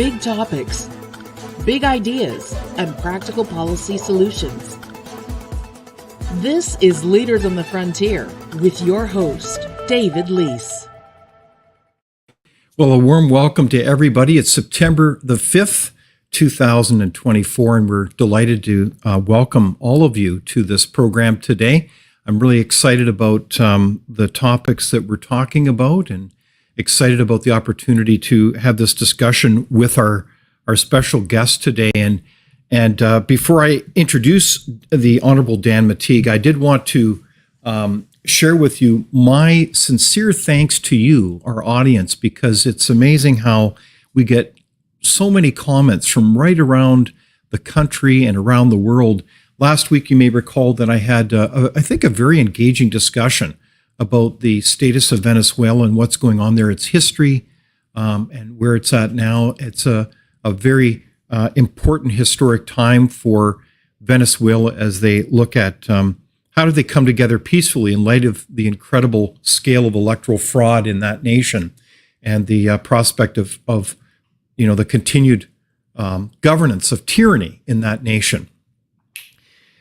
big topics, big ideas, and practical policy solutions. This is Leaders on the Frontier with your host, David Leese. Well, a warm welcome to everybody. It's September the 5th, 2024, and we're delighted to welcome all of you to this program today. I'm really excited about the topics that we're talking about and excited about the opportunity to have this discussion with our special guest today. And before I introduce the Honorable Dan McTeague, I did want to share with you my sincere thanks to you, our audience, because it's amazing how we get so many comments from right around the country and around the world. Last week, you may recall that I had, I think, a very engaging discussion about the status of Venezuela and what's going on there, its history, and where it's at now. It's a very important historic time for Venezuela as they look at how do they come together peacefully in light of the incredible scale of electoral fraud in that nation and the prospect of the continued governance of tyranny in that nation.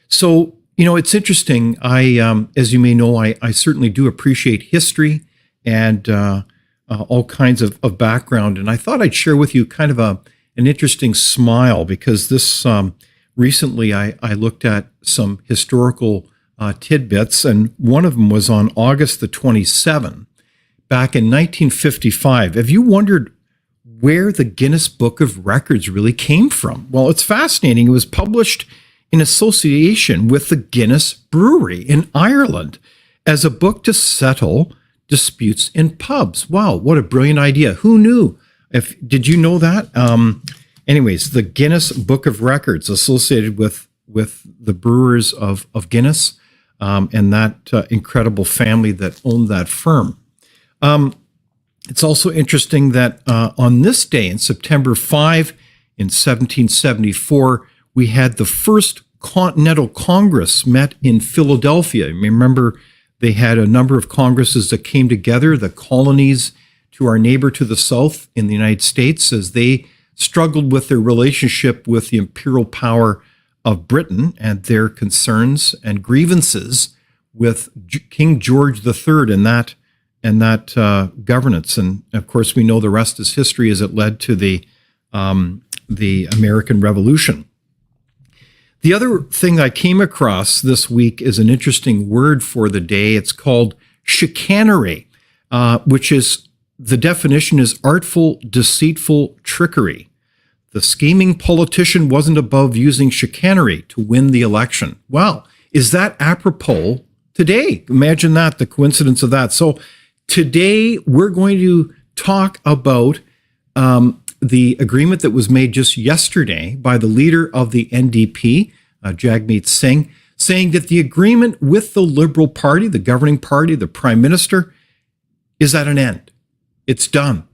So, it's interesting. As you may know, I certainly do appreciate history and all kinds of background. And I thought I'd share with you kind of an interesting smile because this recently I looked at some historical tidbits, and one of them was on August the 27th, back in 1955. Have you wondered where the Guinness Book of Records really came from? Well, it's fascinating. It was published in association with the Guinness Brewery in Ireland as a book to settle disputes in pubs. Wow, what a brilliant idea. Who knew? Did you know that? Anyways, the Guinness Book of Records associated with the brewers of Guinness and that incredible family that owned that firm. It's also interesting that on this day, in September 5, in 1774, we had the first Continental Congress met in Philadelphia. You may remember they had a number of congresses that came together, the colonies to our neighbor to the south in the United States, as they struggled with their relationship with the imperial power of Britain and their concerns and grievances with King George III and that governance. And of course, we know the rest is history as it led to the American Revolution. The other thing I came across this week is an interesting word for the day. It's called chicanery, which is, the definition is artful, deceitful trickery. The scheming politician wasn't above using chicanery to win the election. Wow, is that apropos today? Imagine that, the coincidence of that. So today we're going to talk about the agreement that was made just yesterday by the leader of the NDP, Jagmeet Singh, saying that the agreement with the Liberal Party, the governing party, the Prime Minister, is at an end. It's done.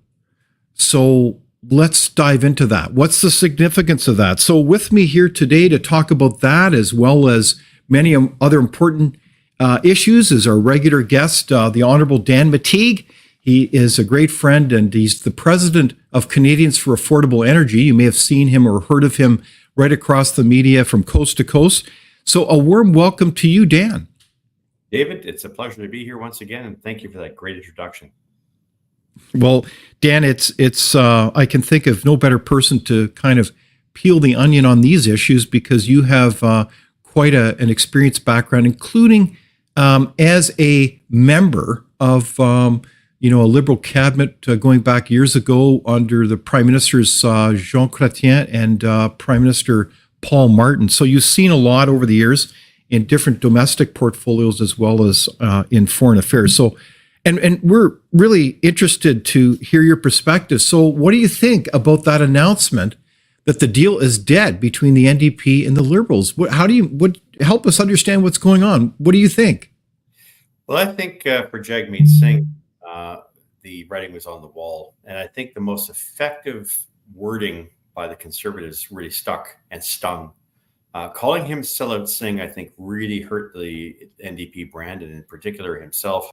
So let's dive into that. What's the significance of that? So with me here today to talk about that, as well as many other important issues, is our regular guest, the Honorable Dan McTeague. He is a great friend, and he's the president of Canadians for Affordable Energy. You may have seen him or heard of him right across the media from coast to coast. So a warm welcome to you, Dan. David, it's a pleasure to be here once again, and thank you for that great introduction. Well, Dan, it's I can think of no better person to kind of peel the onion on these issues, because you have quite an experienced background, including as a member of a Liberal cabinet going back years ago under the Prime Ministers Jean Chrétien and Prime Minister Paul Martin. So you've seen a lot over the years in different domestic portfolios as well as in foreign affairs. So, and we're really interested to hear your perspective. So what do you think about that announcement that the deal is dead between the NDP and the Liberals? Help us understand what's going on? What do you think? Well, I think for Jagmeet Singh, the writing was on the wall. And I think the most effective wording by the Conservatives really stuck and stung. Calling him Sellout Singh, I think, really hurt the NDP brand, and in particular himself.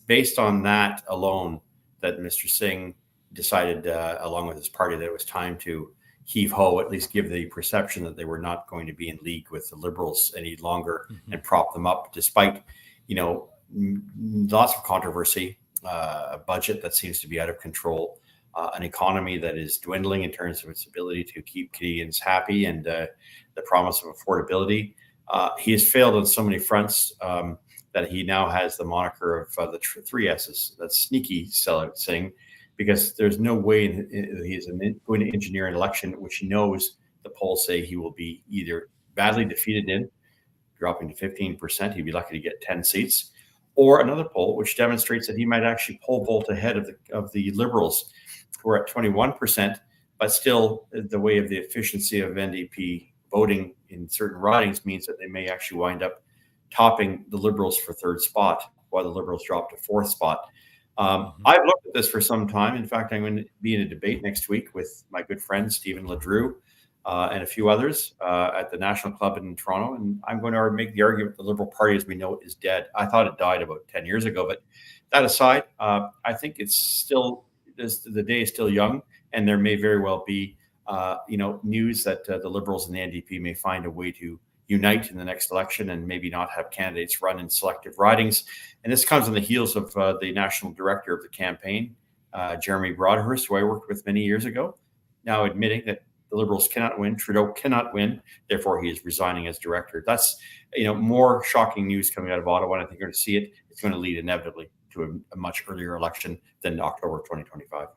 Based on that alone, that Mr. Singh decided, along with his party, that it was time to heave ho, at least give the perception that they were not going to be in league with the Liberals any longer, and prop them up, despite, lots of controversy, a budget that seems to be out of control, an economy that is dwindling in terms of its ability to keep Canadians happy, and the promise of affordability. He has failed on so many fronts that he now has the moniker of the three S's. That's sneaky sellout Singh, because there's no way he's going to engineer an election which he knows the polls say he will be either badly defeated in, dropping to 15%. He'd be lucky to get 10 seats, or another poll which demonstrates that he might actually pole vault ahead of the Liberals, who are at 21%, but still the way of the efficiency of NDP voting in certain ridings means that they may actually wind up topping the Liberals for third spot, while the Liberals drop to fourth spot. I've looked at this for some time. In fact, I'm going to be in a debate next week with my good friend Stephen Ledrew and a few others at the National Club in Toronto, and I'm going to make the argument the Liberal Party as we know it is dead. I thought it died about 10 years ago, but that aside, I think it's still, the day is still young, and there may very well be news that the Liberals and the NDP may find a way to unite in the next election and maybe not have candidates run in selective ridings. And this comes on the heels of the national director of the campaign, Jeremy Broadhurst, who I worked with many years ago, now admitting that the Liberals cannot win, Trudeau cannot win, therefore he is resigning as director. That's more shocking news coming out of Ottawa, and I think you're going to see it. It's going to lead inevitably to a much earlier election than October 2025.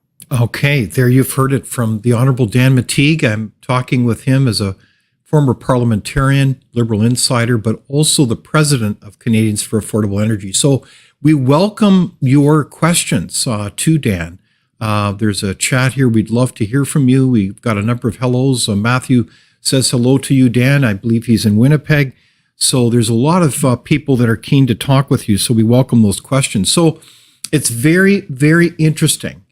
Okay, there you've heard it from the Honourable Dan McTeague. I'm talking with him as a former parliamentarian, Liberal insider, but also the president of Canadians for Affordable Energy. So we welcome your questions to Dan. There's a chat here. We'd love to hear from you. We've got a number of hellos. Matthew says hello to you, Dan. I believe he's in Winnipeg. So there's a lot of people that are keen to talk with you. So we welcome those questions. So it's very, very interesting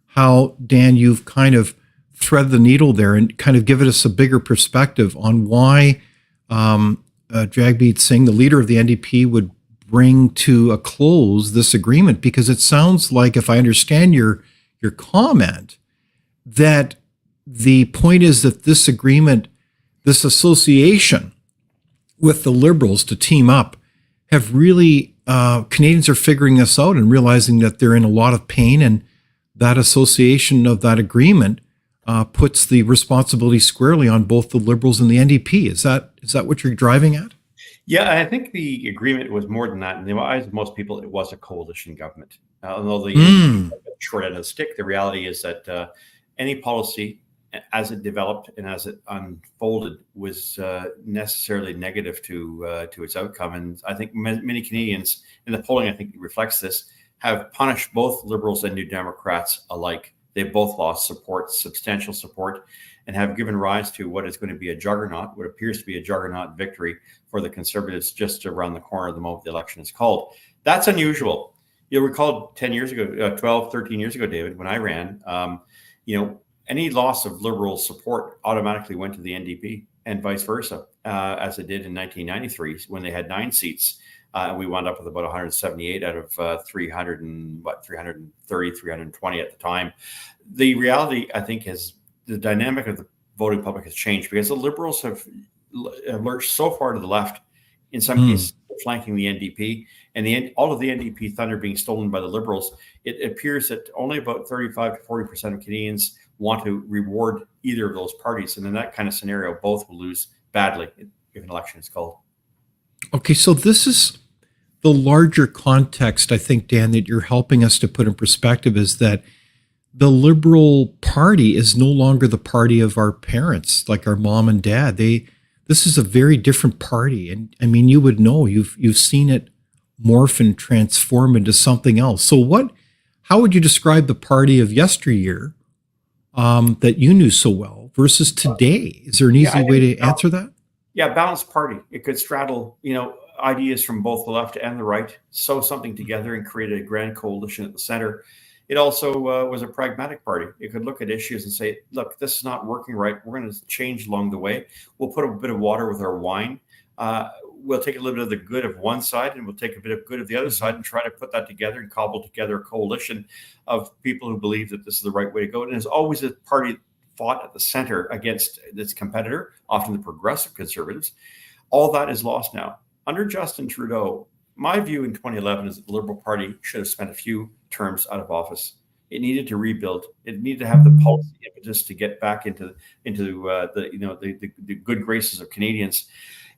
how, Dan, you've kind of thread the needle there and kind of give us a bigger perspective on why Jagmeet Singh, the leader of the NDP, would bring to a close this agreement, because it sounds like, if I understand your comment, that the point is that this agreement, this association with the Liberals to team up, have really, Canadians are figuring this out and realizing that they're in a lot of pain, and that association of that agreement puts the responsibility squarely on both the Liberals and the NDP. Is that what you're driving at? Yeah, I think the agreement was more than that. In the eyes of most people, it was a coalition government. Although the short end of the stick, the reality is that any policy, as it developed and as it unfolded, was necessarily negative to its outcome. And I think many Canadians, and the polling I think reflects this, have punished both Liberals and New Democrats alike. They've both lost support, substantial support, and have given rise to what is going to be a juggernaut, what appears to be a juggernaut victory for the Conservatives just around the corner the moment the election is called. That's unusual. You'll recall 10 years ago, 12, 13 years ago, David, when I ran, any loss of Liberal support automatically went to the NDP, and vice versa, as it did in 1993 when they had 9 seats. We wound up with about 178 out of 330, 320 at the time. The reality, I think, is the dynamic of the voting public has changed, because the Liberals have lurched so far to the left, in some cases flanking the NDP, and all of the NDP thunder being stolen by the Liberals. It appears that only about 35 to 40% of Canadians want to reward either of those parties. And in that kind of scenario, both will lose badly if an election is called. Okay, so this is the larger context, I think, Dan, that you're helping us to put in perspective, is that the Liberal Party is no longer the party of our parents, like our mom and dad. This is a very different party. And I mean, you would know, you've seen it morph and transform into something else. So how would you describe the party of yesteryear that you knew so well versus today? Is there an easy way to answer that? Yeah, balanced party. It could straddle, ideas from both the left and the right, sew something together and create a grand coalition at the center. It also was a pragmatic party. It could look at issues and say, look, this is not working right. We're going to change along the way. We'll put a bit of water with our wine. we'll take a little bit of the good of one side and we'll take a bit of good of the other side and try to put that together and cobble together a coalition of people who believe that this is the right way to go. And there's always a party fought at the center against its competitor, often the progressive Conservatives. All that is lost now. Under Justin Trudeau, my view in 2011 is that the Liberal Party should have spent a few terms out of office. It needed to rebuild. It needed to have the policy impetus to get back into the good graces of Canadians.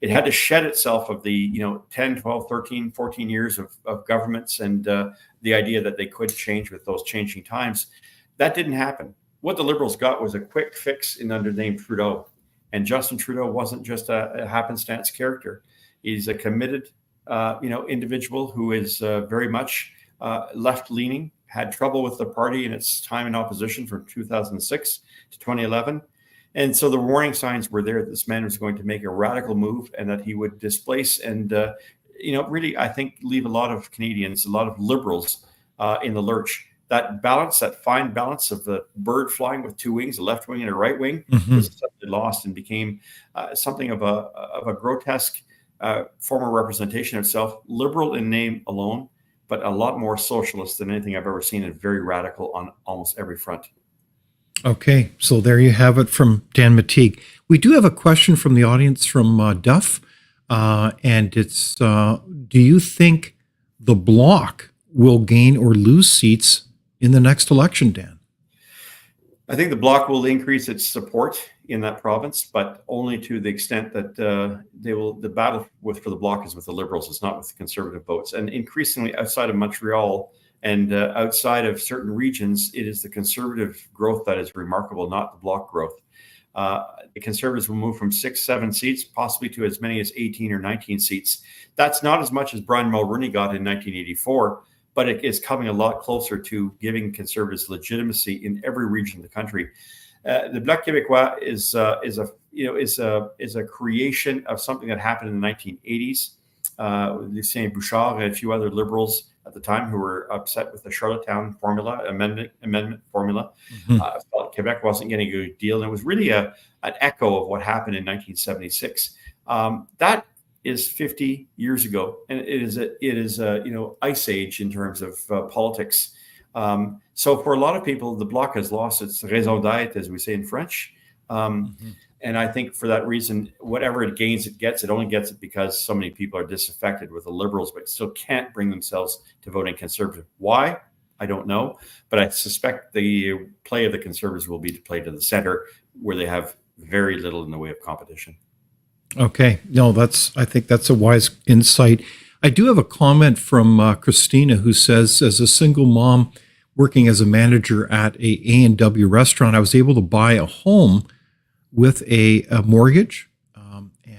It had to shed itself of the 10, 12, 13, 14 years of governments and the idea that they could change with those changing times. That didn't happen. What the Liberals got was a quick fix under the name Trudeau. And Justin Trudeau wasn't just a happenstance character. He's a committed individual who is very much left-leaning, had trouble with the party in its time in opposition from 2006 to 2011. And so the warning signs were there that this man was going to make a radical move and that he would displace and, really, I think, leave a lot of Canadians, a lot of Liberals in the lurch. That balance, that fine balance of the bird flying with two wings, a left wing and a right wing, was suddenly lost and became something of a grotesque former representation of itself, Liberal in name alone, but a lot more socialist than anything I've ever seen, and very radical on almost every front. Okay, so there you have it from Dan McTeague. We do have a question from the audience from Duff, and it's, do you think the Bloc will gain or lose seats in the next election, Dan? I think the Bloc will increase its support in that province, but only to the extent that the battle for the Bloc is with the Liberals. It's not with the Conservative votes. And increasingly outside of Montreal and outside of certain regions, it is the Conservative growth that is remarkable, not the Bloc growth. The Conservatives will move from 6, 7 seats, possibly to as many as 18 or 19 seats. That's not as much as Brian Mulroney got in 1984, but it is coming a lot closer to giving Conservatives legitimacy in every region of the country. The Bloc Québécois is a creation of something that happened in the 1980s. Lucien Bouchard and a few other Liberals at the time who were upset with the Charlottetown formula, amendment formula, felt Quebec wasn't getting a good deal. And it was really an echo of what happened in 1976. That is 50 years ago, and it is a ice age in terms of politics. So for a lot of people, the Bloc has lost its raison d'être, as we say in French. And I think for that reason, whatever it gains, it gets. It only gets it because so many people are disaffected with the Liberals, but still can't bring themselves to voting Conservative. Why? I don't know. But I suspect the play of the Conservatives will be to play to the center, where they have very little in the way of competition. Okay. No, I think that's a wise insight. I do have a comment from Christina, who says, as a single mom working as a manager at a A&W restaurant, I was able to buy a home with a mortgage.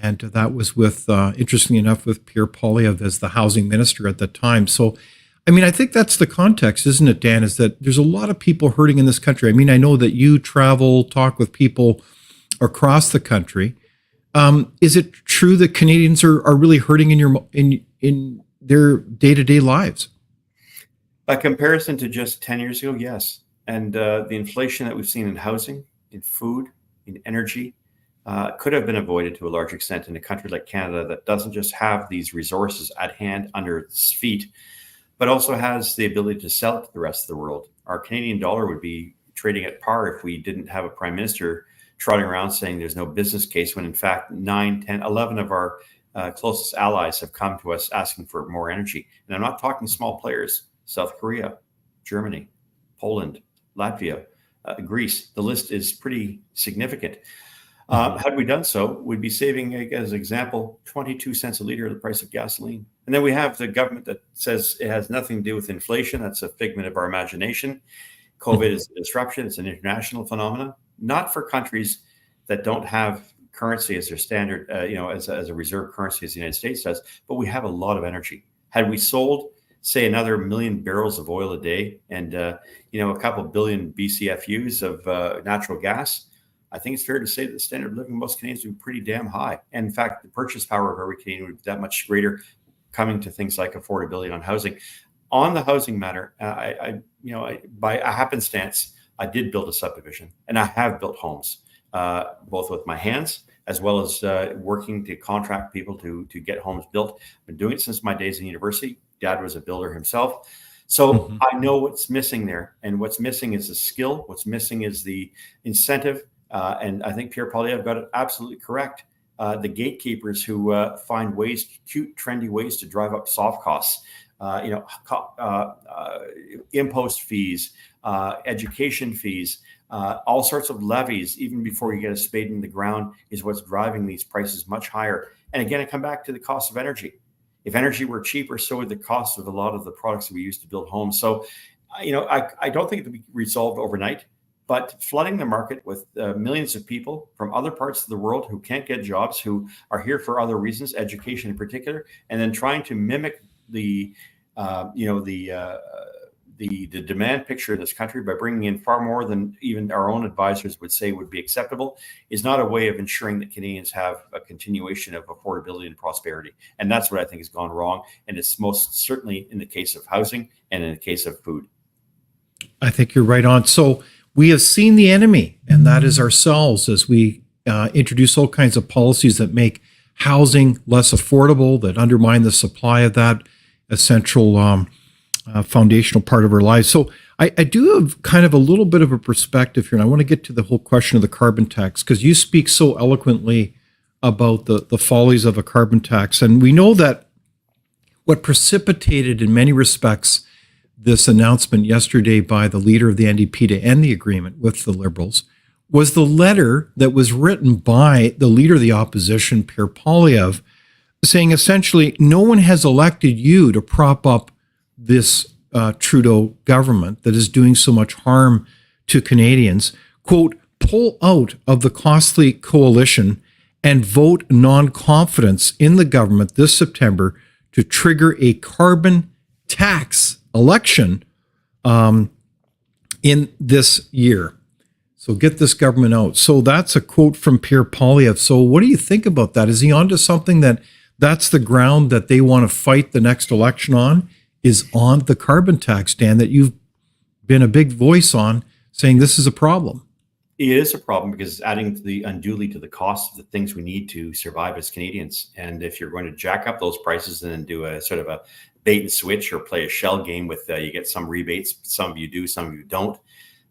And that was with, interestingly enough, with Pierre Poilievre as the housing minister at the time. So, I mean, I think that's the context, isn't it, Dan, is that there's a lot of people hurting in this country. I mean, I know that you travel, talk with people across the country. Is it true that Canadians are really hurting in their day-to-day lives? By comparison to just 10 years ago, yes. And the inflation that we've seen in housing, in food, in energy, could have been avoided to a large extent in a country like Canada that doesn't just have these resources at hand under its feet, but also has the ability to sell it to the rest of the world. Our Canadian dollar would be trading at par if we didn't have a prime minister trotting around saying there's no business case, when in fact 9, 10, 11 of our closest allies have come to us asking for more energy. And I'm not talking small players: South Korea, Germany, Poland, Latvia, Greece. The list is pretty significant. Had we done so, we'd be saving, as an example, 22 cents a liter of the price of gasoline. And then we have the government that says it has nothing to do with inflation. That's a figment of our imagination. COVID is a disruption. It's an international phenomenon, not for countries that don't have currency as their standard, as a reserve currency as the United States does. But we have a lot of energy. Had we sold, say, another 1 million barrels of oil a day and, a couple billion BCFUs of natural gas, I think it's fair to say that the standard of living of most Canadians would be pretty damn high. And in fact, the purchase power of every Canadian would be that much greater, coming to things like affordability on housing. On the housing matter, by a happenstance, I did build a subdivision, and I have built homes. both with my hands as well as working to contract people to get homes built. I've been doing it since my days in university. Dad was a builder himself. So I know what's missing there. And what's missing is the skill. What's missing is the incentive. And I think Pierre Poilievre got it absolutely correct. The gatekeepers who find ways, cute, trendy ways to drive up soft costs, impost fees, education fees, all sorts of levies, even before you get a spade in the ground, is what's driving these prices much higher. And again, I come back to the cost of energy. If energy were cheaper, so would the cost of a lot of the products that we use to build homes. So, I don't think it will be resolved overnight, but flooding the market with millions of people from other parts of the world who can't get jobs, who are here for other reasons, education in particular, and then trying to mimic the demand picture of this country by bringing in far more than even our own advisors would say would be acceptable, is not a way of ensuring that Canadians have a continuation of affordability and prosperity. And that's what I think has gone wrong. And it's most certainly in the case of housing and in the case of food. I think you're right on. So we have seen the enemy, and that is ourselves, as we introduce all kinds of policies that make housing less affordable, that undermine the supply of that essential foundational part of our lives. So I do have kind of a little bit of a perspective here, and I want to get to the whole question of the carbon tax, because you speak so eloquently about the follies of a carbon tax. And we know that what precipitated in many respects this announcement yesterday by the leader of the NDP to end the agreement with the Liberals was the letter that was written by the leader of the opposition, Pierre Poilievre, saying essentially, no one has elected you to prop up this Trudeau government that is doing so much harm to Canadians. Quote, pull out of the costly coalition and vote non-confidence in the government this September to trigger a carbon tax election in this year. So get this government out. So that's a quote from Pierre Poilievre. So what do you think about that? Is he onto something that's the ground that they want to fight the next election on, is on the carbon tax, Dan, that you've been a big voice on, saying this is a problem? It is a problem because it's adding unduly to the cost of the things we need to survive as Canadians. And if you're going to jack up those prices and then do a sort of a bait and switch or play a shell game with you get some rebates, some of you do, some of you don't,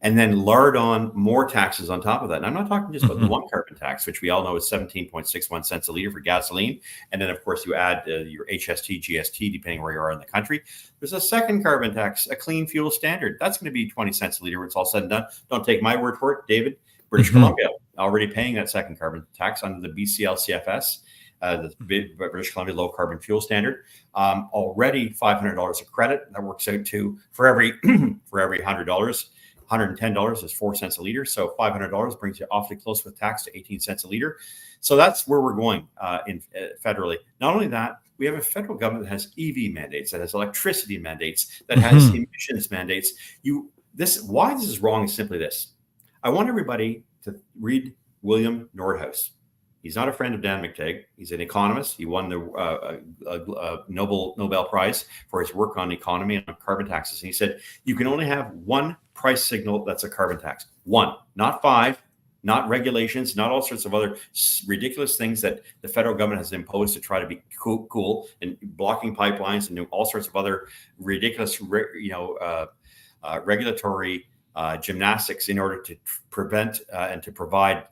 and then lard on more taxes on top of that. And I'm not talking just about the one carbon tax, which we all know is 17.61 cents a liter for gasoline. And then, of course, you add your HST, GST, depending where you are in the country. There's a second carbon tax, a clean fuel standard. That's going to be 20 cents a liter when it's all said and done. Don't take my word for it, David. British Columbia already paying that second carbon tax under the BCLCFS, the British Columbia Low Carbon Fuel Standard. Already $500 a credit. That works out to, for every $100, $110 is 4 cents a liter. So $500 brings you awfully close with tax to 18 cents a liter. So that's where we're going federally. Not only that, we have a federal government that has EV mandates, that has electricity mandates, that has emissions mandates. Why this is wrong is simply this. I want everybody to read William Nordhaus. He's not a friend of Dan McTeague. He's an economist. He won the Nobel Prize for his work on economy and on carbon taxes. And he said, you can only have one price signal that's a carbon tax. One, not five, not regulations, not all sorts of other ridiculous things that the federal government has imposed to try to be cool and blocking pipelines and doing all sorts of other ridiculous, regulatory gymnastics in order to prevent and to provide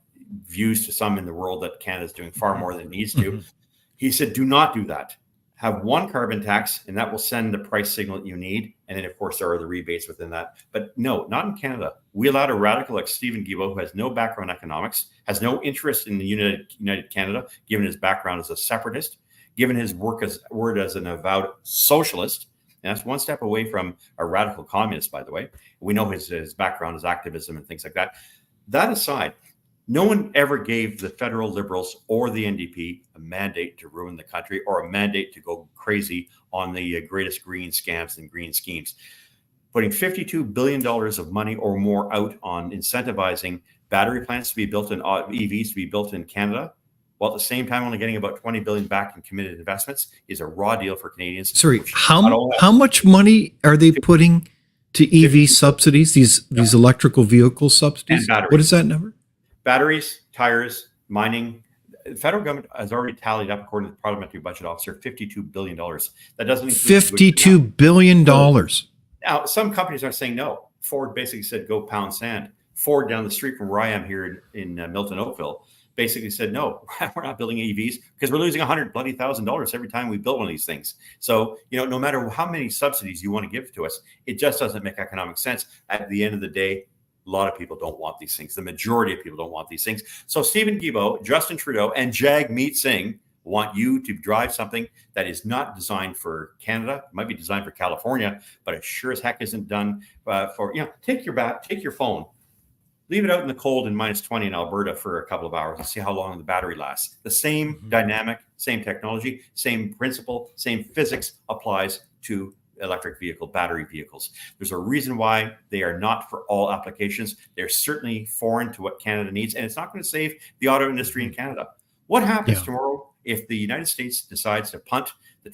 views to some in the world that Canada is doing far more than it needs to. He said, do not do that. Have one carbon tax, and that will send the price signal that you need. And then, of course, there are the rebates within that. But no, not in Canada. We allowed a radical like Stephen Guilbeault, who has no background in economics, has no interest in the United Canada, given his background as a separatist, given his word as an avowed socialist. And that's one step away from a radical communist, by the way. We know his background is activism and things like that. That aside, no one ever gave the federal Liberals or the NDP a mandate to ruin the country or a mandate to go crazy on the greatest green scams and green schemes. Putting $52 billion of money or more out on incentivizing battery plants to be built in EVs to be built in Canada, while at the same time only getting about $20 billion back in committed investments, is a raw deal for Canadians. Sorry, how much money are they putting to EV subsidies, these electrical vehicle subsidies? What is that number? batteries, tires, mining. The federal government has already tallied up, according to the parliamentary budget officer, $52 billion. That doesn't include $52 billion. Now, some companies are saying no. Ford basically said, go pound sand. Ford down the street from where I am here in Milton Oakville basically said, no, we're not building EVs because we're losing $100,000 every time we build one of these things. So, no matter how many subsidies you want to give to us, it just doesn't make economic sense. At the end of the day, a lot of people don't want these things. The majority of people don't want these things. So Stephen Guilbeault, Justin Trudeau, and Jagmeet Singh want you to drive something that is not designed for Canada. It might be designed for California, but it sure as heck isn't done for, take your phone, leave it out in the cold in -20 in Alberta for a couple of hours and see how long the battery lasts. The same dynamic, same technology, same principle, same physics applies to electric vehicle, battery vehicles. There's a reason why they are not for all applications. They're certainly foreign to what Canada needs, and it's not going to save the auto industry in Canada. What happens tomorrow if the United States decides to punt the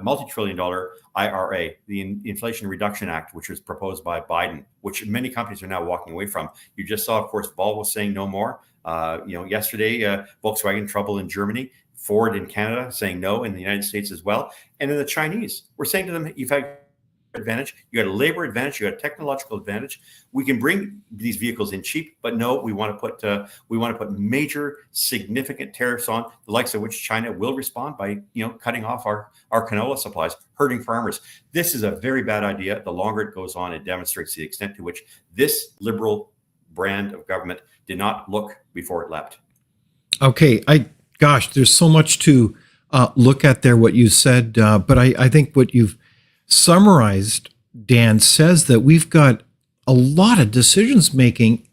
multi-trillion-dollar IRA, the Inflation Reduction Act, which was proposed by Biden, which many companies are now walking away from? You just saw, of course, Volvo saying no more. Yesterday, Volkswagen trouble in Germany, Ford in Canada saying no, in the United States as well. And in the Chinese, we're saying to them, you've had advantage, you got a labor advantage, you got a technological advantage. We can bring these vehicles in cheap, but no, we want to put major significant tariffs on, the likes of which China will respond by cutting off our canola supplies, hurting farmers. This is a very bad idea. The longer it goes on, it demonstrates the extent to which this Liberal brand of government did not look before it leapt. Okay, there's so much to look at there, what you said, but I think what you've summarized, Dan, says that we've got a lot of decision making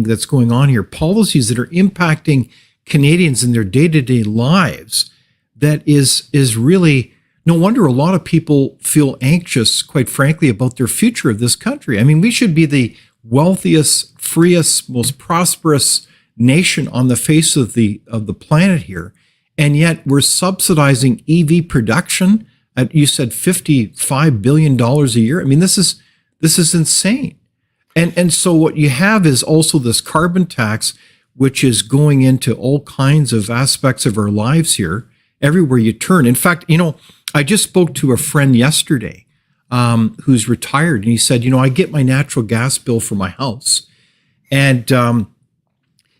that's going on here, policies that are impacting Canadians in their day-to-day lives. That is really no wonder a lot of people feel anxious, quite frankly, about their future of this country. I mean, we should be the wealthiest, freest, most prosperous nation on the face of the planet here, and yet we're subsidizing EV production at, you said, $55 billion a year. I mean, this is insane. And so what you have is also this carbon tax, which is going into all kinds of aspects of our lives here, everywhere you turn. In fact, I just spoke to a friend yesterday who's retired, and he said, I get my natural gas bill for my house, and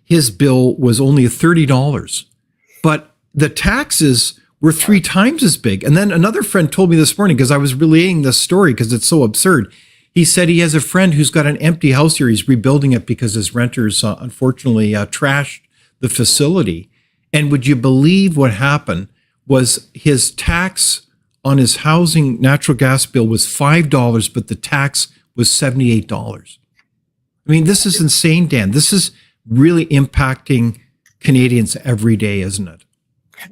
his bill was only $30, but the taxes were 3 times as big. And then another friend told me this morning, because I was relaying this story because it's so absurd. He said he has a friend who's got an empty house here. He's rebuilding it because his renters unfortunately trashed the facility. And would you believe what happened was his tax on his housing natural gas bill was $5, but the tax was $78. I mean, this is insane, Dan. This is really impacting Canadians every day, isn't it?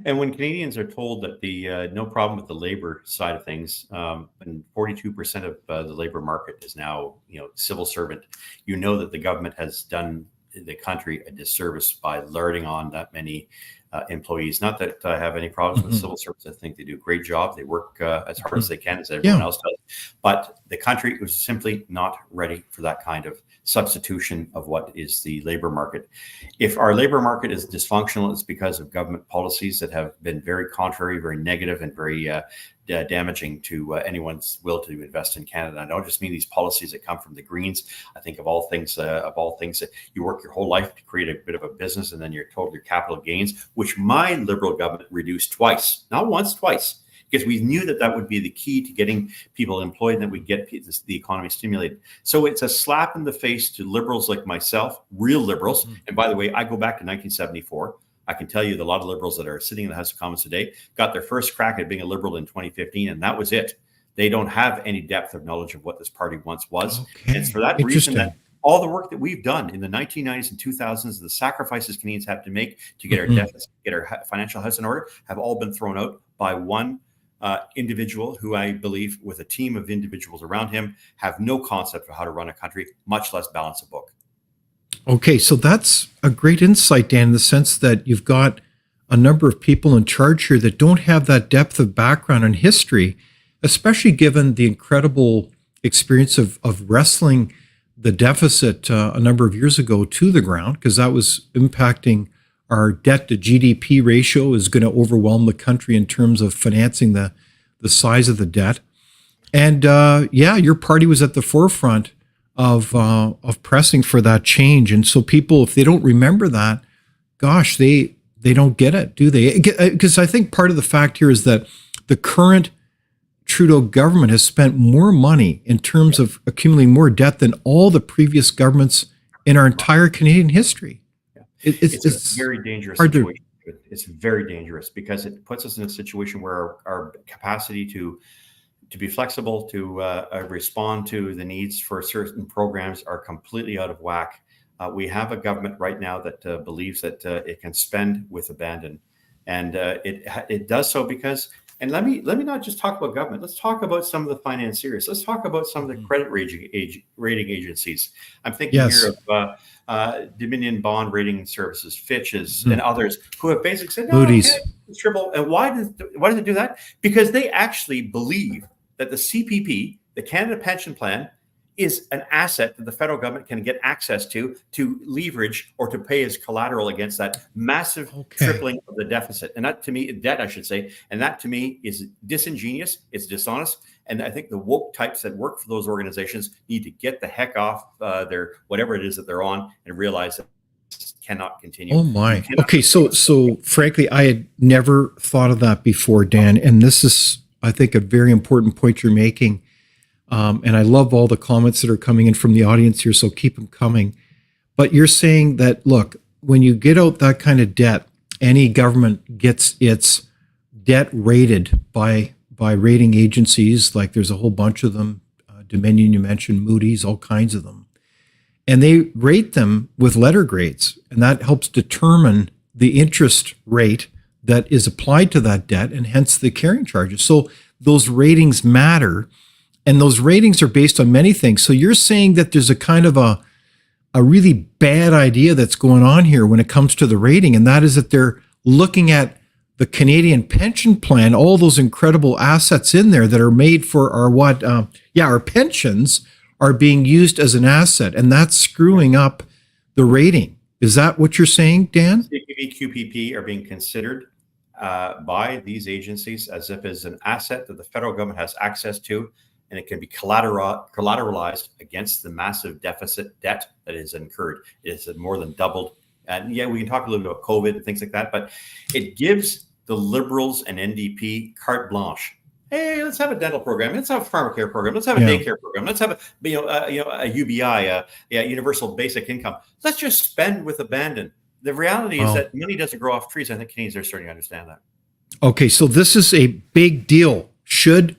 And when Canadians are told that the no problem with the labor side of things, and 42% of the labor market is now civil servant, that the government has done the country a disservice by larding on that many employees. Not that I have any problems with civil servants. I think they do a great job. They work as hard as they can, as everyone else does. But the country was simply not ready for that kind of substitution of what is the labor market. If our labor market is dysfunctional, it's because of government policies that have been very contrary, very negative, and very damaging to anyone's will to invest in Canada. I don't just mean these policies that come from the Greens. I think of all things that you work your whole life to create a bit of a business, and then you're told your capital gains, which my Liberal government reduced twice, not once, twice. Because we knew that would be the key to getting people employed, and that we'd get the economy stimulated. So it's a slap in the face to Liberals like myself, real Liberals. And by the way, I go back to 1974. I can tell you that a lot of Liberals that are sitting in the House of Commons today got their first crack at being a Liberal in 2015, and that was it. They don't have any depth of knowledge of what this party once was. Okay. And it's for that reason that all the work that we've done in the 1990s and 2000s, the sacrifices Canadians have to make to get our deficit, get our financial house in order, have all been thrown out by one individual who, I believe, with a team of individuals around him, have no concept of how to run a country, much less balance a book. Okay, so that's a great insight, Dan, in the sense that you've got a number of people in charge here that don't have that depth of background and history, especially given the incredible experience of wrestling the deficit a number of years ago to the ground, because that was impacting our debt to GDP ratio is going to overwhelm the country in terms of financing the size of the debt. And your party was at the forefront of pressing for that change. And so people, if they don't remember that, gosh, they don't get it, do they? Because I think part of the fact here is that the current Trudeau government has spent more money in terms of accumulating more debt than all the previous governments in our entire Canadian history. It's a very dangerous situation. It's very dangerous because it puts us in a situation where our capacity to be flexible, to respond to the needs for certain programs are completely out of whack. We have a government right now that believes that it can spend with abandon, and it does so because. And let me not just talk about government. Let's talk about some of the financiers. Let's talk about some of the credit rating agencies. I'm thinking here of Dominion Bond Rating Services, Fitch's, and others who have basically said, no, Moody's. it's triple. And why does it do that? Because they actually believe that the CPP, the Canada Pension Plan, is an asset that the federal government can get access to leverage or to pay as collateral against that massive tripling of the deficit. And that to me, debt, I should say, and that to me is disingenuous, it's dishonest. And I think the woke types that work for those organizations need to get the heck off their whatever it is that they're on and realize that this cannot continue. Oh my. Okay, so frankly, I had never thought of that before, Dan. And this is, I think, a very important point you're making. And I love all the comments that are coming in from the audience here, so keep them coming. But you're saying that, look, when you get out that kind of debt, any government gets its debt rated by rating agencies, like there's a whole bunch of them, Dominion, you mentioned, Moody's, all kinds of them. And they rate them with letter grades, and that helps determine the interest rate that is applied to that debt, and hence the carrying charges. So those ratings matter. And those ratings are based on many things. So you're saying that there's a kind of a really bad idea that's going on here when it comes to the rating, and that is that they're looking at the Canadian pension plan, all those incredible assets in there that are made for our pensions are being used as an asset, and that's screwing up the rating. Is that what you're saying, Dan? CPP, QPP are being considered by these agencies as if it's an asset that the federal government has access to, and it can be collateralized against the massive deficit debt that is incurred. It's more than doubled. And we can talk a little bit about COVID and things like that, but it gives the Liberals and NDP carte blanche. Hey, let's have a dental program. Let's have a pharmacare program. Let's have a daycare program. Let's have a UBI, universal basic income. Let's just spend with abandon. The reality is that money doesn't grow off trees. I think Canadians are starting to understand that. Okay, so this is a big deal. Should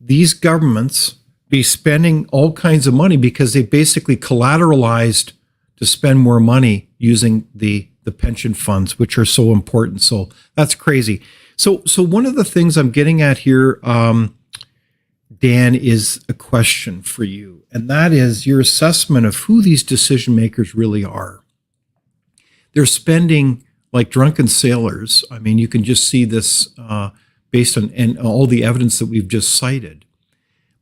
these governments be spending all kinds of money because they basically collateralized to spend more money using the pension funds, which are so important? So that's crazy. So one of the things I'm getting at here, Dan, is a question for you, and that is your assessment of who these decision makers really are. They're spending like drunken sailors. I mean, you can just see this based on and all the evidence that we've just cited.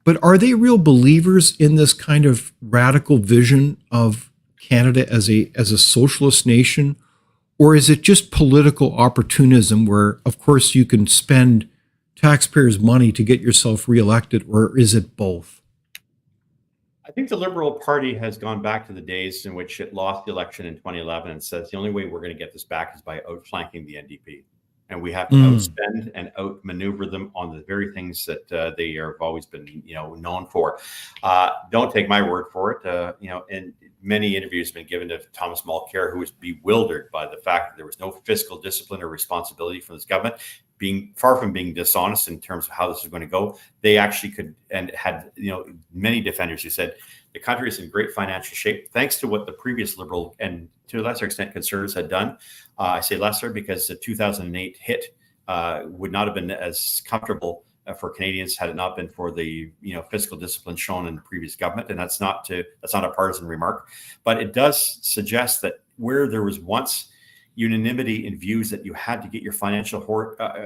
But are they real believers in this kind of radical vision of Canada as a socialist nation? Or is it just political opportunism where, of course, you can spend taxpayers' money to get yourself reelected? Or is it both? I think the Liberal Party has gone back to the days in which it lost the election in 2011 and says the only way we're going to get this back is by outflanking the NDP. And we have to outspend and outmaneuver them on the very things that they have always been, known for. Don't take my word for it. And many interviews have been given to Thomas Mulcair, who was bewildered by the fact that there was no fiscal discipline or responsibility from this government, being far from being dishonest in terms of how this is going to go. They actually could and had, many defenders who said the country is in great financial shape thanks to what the previous Liberal and to a lesser extent Conservatives had done. I say lesser because the 2008 hit would not have been as comfortable for Canadians had it not been for the fiscal discipline shown in the previous government. And that's not a partisan remark, but it does suggest that where there was once unanimity in views that you had to get your financial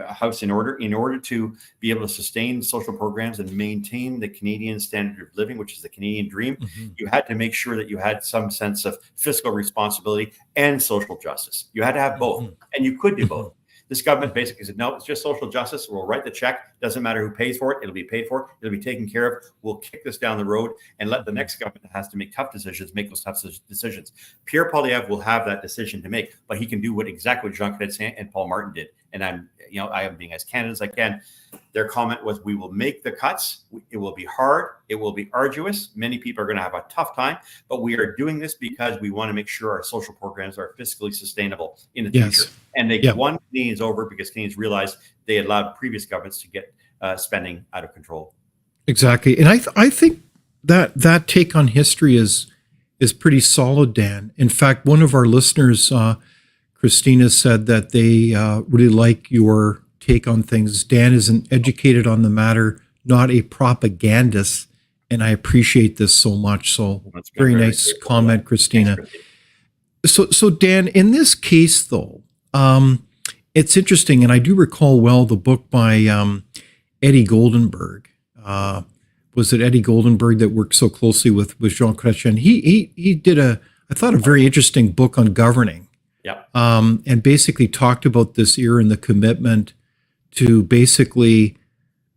house in order to be able to sustain social programs and maintain the Canadian standard of living, which is the Canadian dream. You had to make sure that you had some sense of fiscal responsibility and social justice. You had to have both, and you could do both. This government basically said, no, it's just social justice. We'll write the check. Doesn't matter who pays for it. It'll be paid for. It'll be taken care of. We'll kick this down the road and let the next government that has to make tough decisions make those tough decisions. Pierre Poilievre will have that decision to make, but he can do exactly what Jean-Claude Saint and Paul Martin did. And I am being as candid as I can. Their comment was, we will make the cuts. It will be hard. It will be arduous. Many people are going to have a tough time, but we are doing this because we want to make sure our social programs are fiscally sustainable in the future. And they won Canadians over because Canadians realized they had allowed previous governments to get spending out of control. Exactly. And I think that take on history is pretty solid, Dan. In fact, one of our listeners, Christina, said that they really like your take on things. Dan is an educated on the matter, not a propagandist, and I appreciate this so much. So very nice comment, Christina. So Dan, in this case, though, it's interesting, and I do recall well the book by Eddie Goldenberg. Was it Eddie Goldenberg that worked so closely with Jean Chrétien? He did I thought, a very interesting book on governing. Yeah. And basically talked about this era and the commitment to basically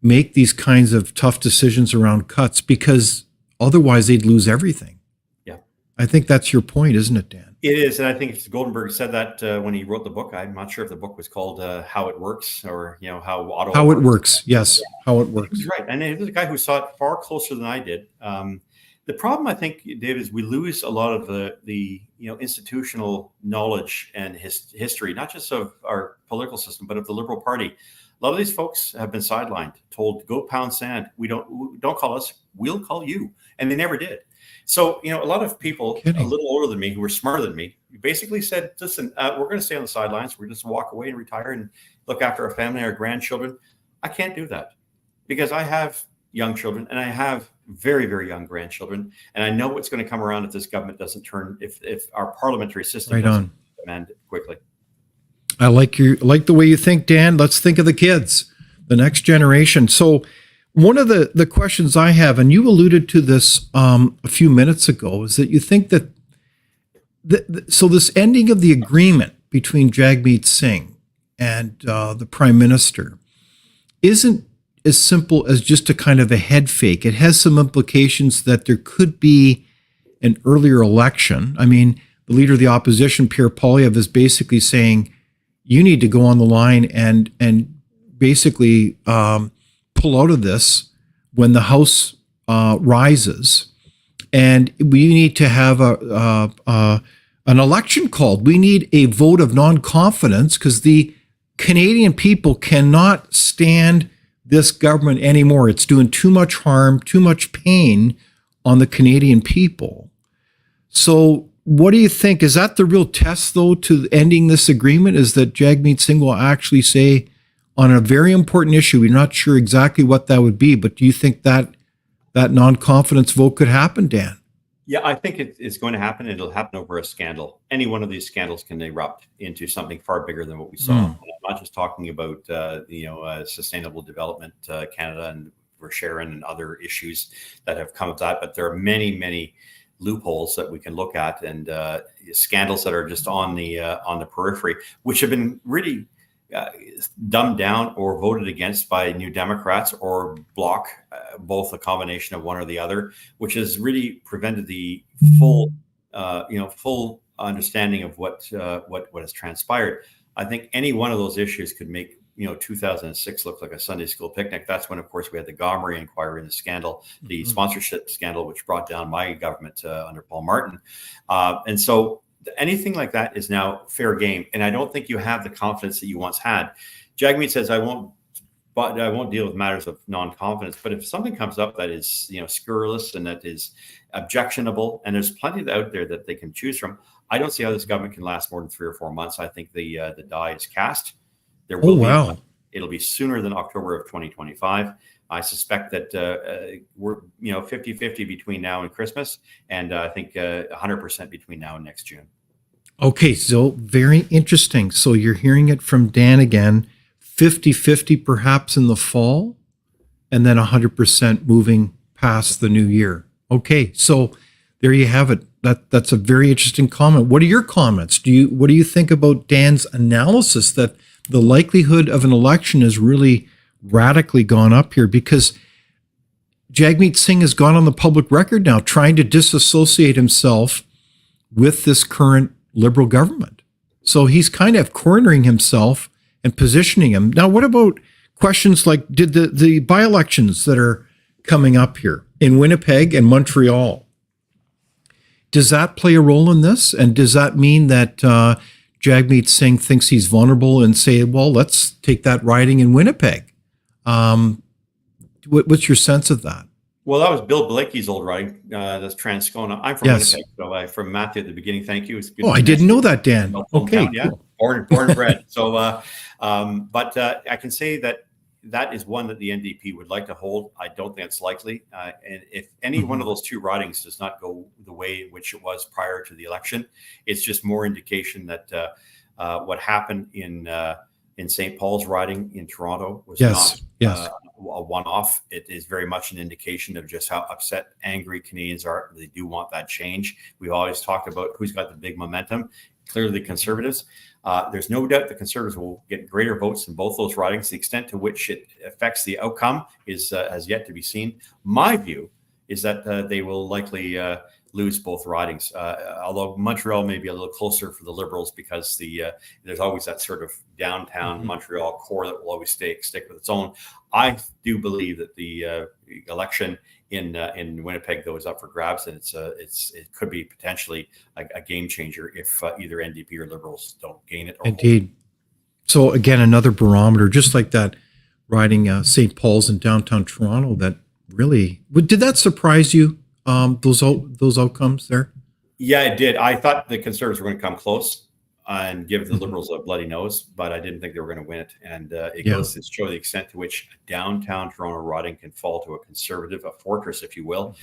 make these kinds of tough decisions around cuts, because otherwise they'd lose everything. Yeah. I think that's your point, isn't it, Dan? It is. And I think Goldenberg said that when he wrote the book. I'm not sure if the book was called How It Works, or, How It Works. Yes. How It Works. He's right. And he was a guy who saw it far closer than I did. The problem, I think, Dave, is we lose a lot of the institutional knowledge and history, not just of our political system, but of the Liberal Party. A lot of these folks have been sidelined, told, go pound sand. Don't call us, we'll call you. And they never did. So, a lot of people a little older than me who were smarter than me basically said, listen, we're going to stay on the sidelines. We're just walk away and retire and look after our family, our grandchildren. I can't do that because I have young children and I have very, very young grandchildren. And I know what's going to come around if this government doesn't turn, if our parliamentary system doesn't demand it quickly. I like the way you think, Dan. Let's think of the kids, the next generation. So one of the questions I have, and you alluded to this a few minutes ago, is that you think that so this ending of the agreement between Jagmeet Singh and the Prime Minister isn't as simple as just a kind of a head fake. It has some implications that there could be an earlier election. I mean, the leader of the opposition, Pierre Poilievre, is basically saying, you need to go on the line and basically pull out of this when the House rises, and we need to have an election called. We need a vote of non-confidence because the Canadian people cannot stand this government anymore. It's doing too much harm, too much pain on the Canadian people. So what do you think? Is that the real test, though, to ending this agreement, is that Jagmeet Singh will actually say on a very important issue, we're not sure exactly what that would be, but do you think that non-confidence vote could happen, Dan? Yeah, I think it's going to happen. It'll happen over a scandal. Any one of these scandals can erupt into something far bigger than what we saw. I'm not just talking about Sustainable Development Canada and Sharon and other issues that have come of that, but there are many, many loopholes that we can look at, and scandals that are just on the periphery, which have been really dumbed down or voted against by New Democrats or Bloc, both a combination of one or the other, which has really prevented the full understanding of what has transpired. I think any one of those issues could make 2006 look like a Sunday school picnic. That's when, of course, we had the Gomery inquiry and the scandal, the sponsorship scandal, which brought down my government under Paul Martin, and so anything like that is now fair game. And I don't think you have the confidence that you once had. Jagmeet says, I won't deal with matters of non-confidence. But if something comes up that is, scurrilous and that is objectionable, and there's plenty out there that they can choose from, I don't see how this government can last more than 3 or 4 months. I think the die is cast. There will be. It'll be sooner than October of 2025. I suspect that we're 50-50 between now and Christmas, and I think 100% between now and next June. Okay, so very interesting. So you're hearing it from Dan again, 50-50 perhaps in the fall, and then 100% moving past the new year. Okay, so there you have it. That's a very interesting comment. What are your comments? What do you think about Dan's analysis that the likelihood of an election has really radically gone up here? Because Jagmeet Singh has gone on the public record now trying to disassociate himself with this current Liberal government. So he's kind of cornering himself and positioning him. Now, what about questions like, did the by-elections that are coming up here in Winnipeg and Montreal, does that play a role in this? And does that mean that Jagmeet Singh thinks he's vulnerable and say, well, let's take that riding in Winnipeg? What's your sense of that? Well, that was Bill Blakey's old riding. That's Transcona. I'm from Yes. Winnipeg, so from Matthew at the beginning. Thank you. It's good. Oh, I didn't know that, Dan. Okay, yeah, cool. born and bred. So, but I can say that is one that the NDP would like to hold. I don't think it's likely. And if any one of those two ridings does not go the way in which it was prior to the election, it's just more indication that what happened in St. Paul's riding in Toronto was not a one-off. It is very much an indication of just how upset, angry Canadians are. They do want that change. We've always talked about who's got the big momentum. Clearly, the Conservatives. There's no doubt the Conservatives will get greater votes in both those ridings. The extent to which it affects the outcome has yet to be seen. My view is that they will likely lose both ridings, although Montreal may be a little closer for the Liberals because there's always that sort of downtown Montreal core that will always stick with its own. I do believe that the election in Winnipeg, though, is up for grabs, and it could be potentially a game changer if either NDP or Liberals don't gain it. Indeed. So again, another barometer, just like that riding St. Paul's in downtown Toronto. That really did that surprise you? Those outcomes there? Yeah, it did. I thought the Conservatives were going to come close and give the Liberals a bloody nose, but I didn't think they were going to win it. And it goes to show the extent to which downtown Toronto riding can fall to a Conservative, a fortress, if you will.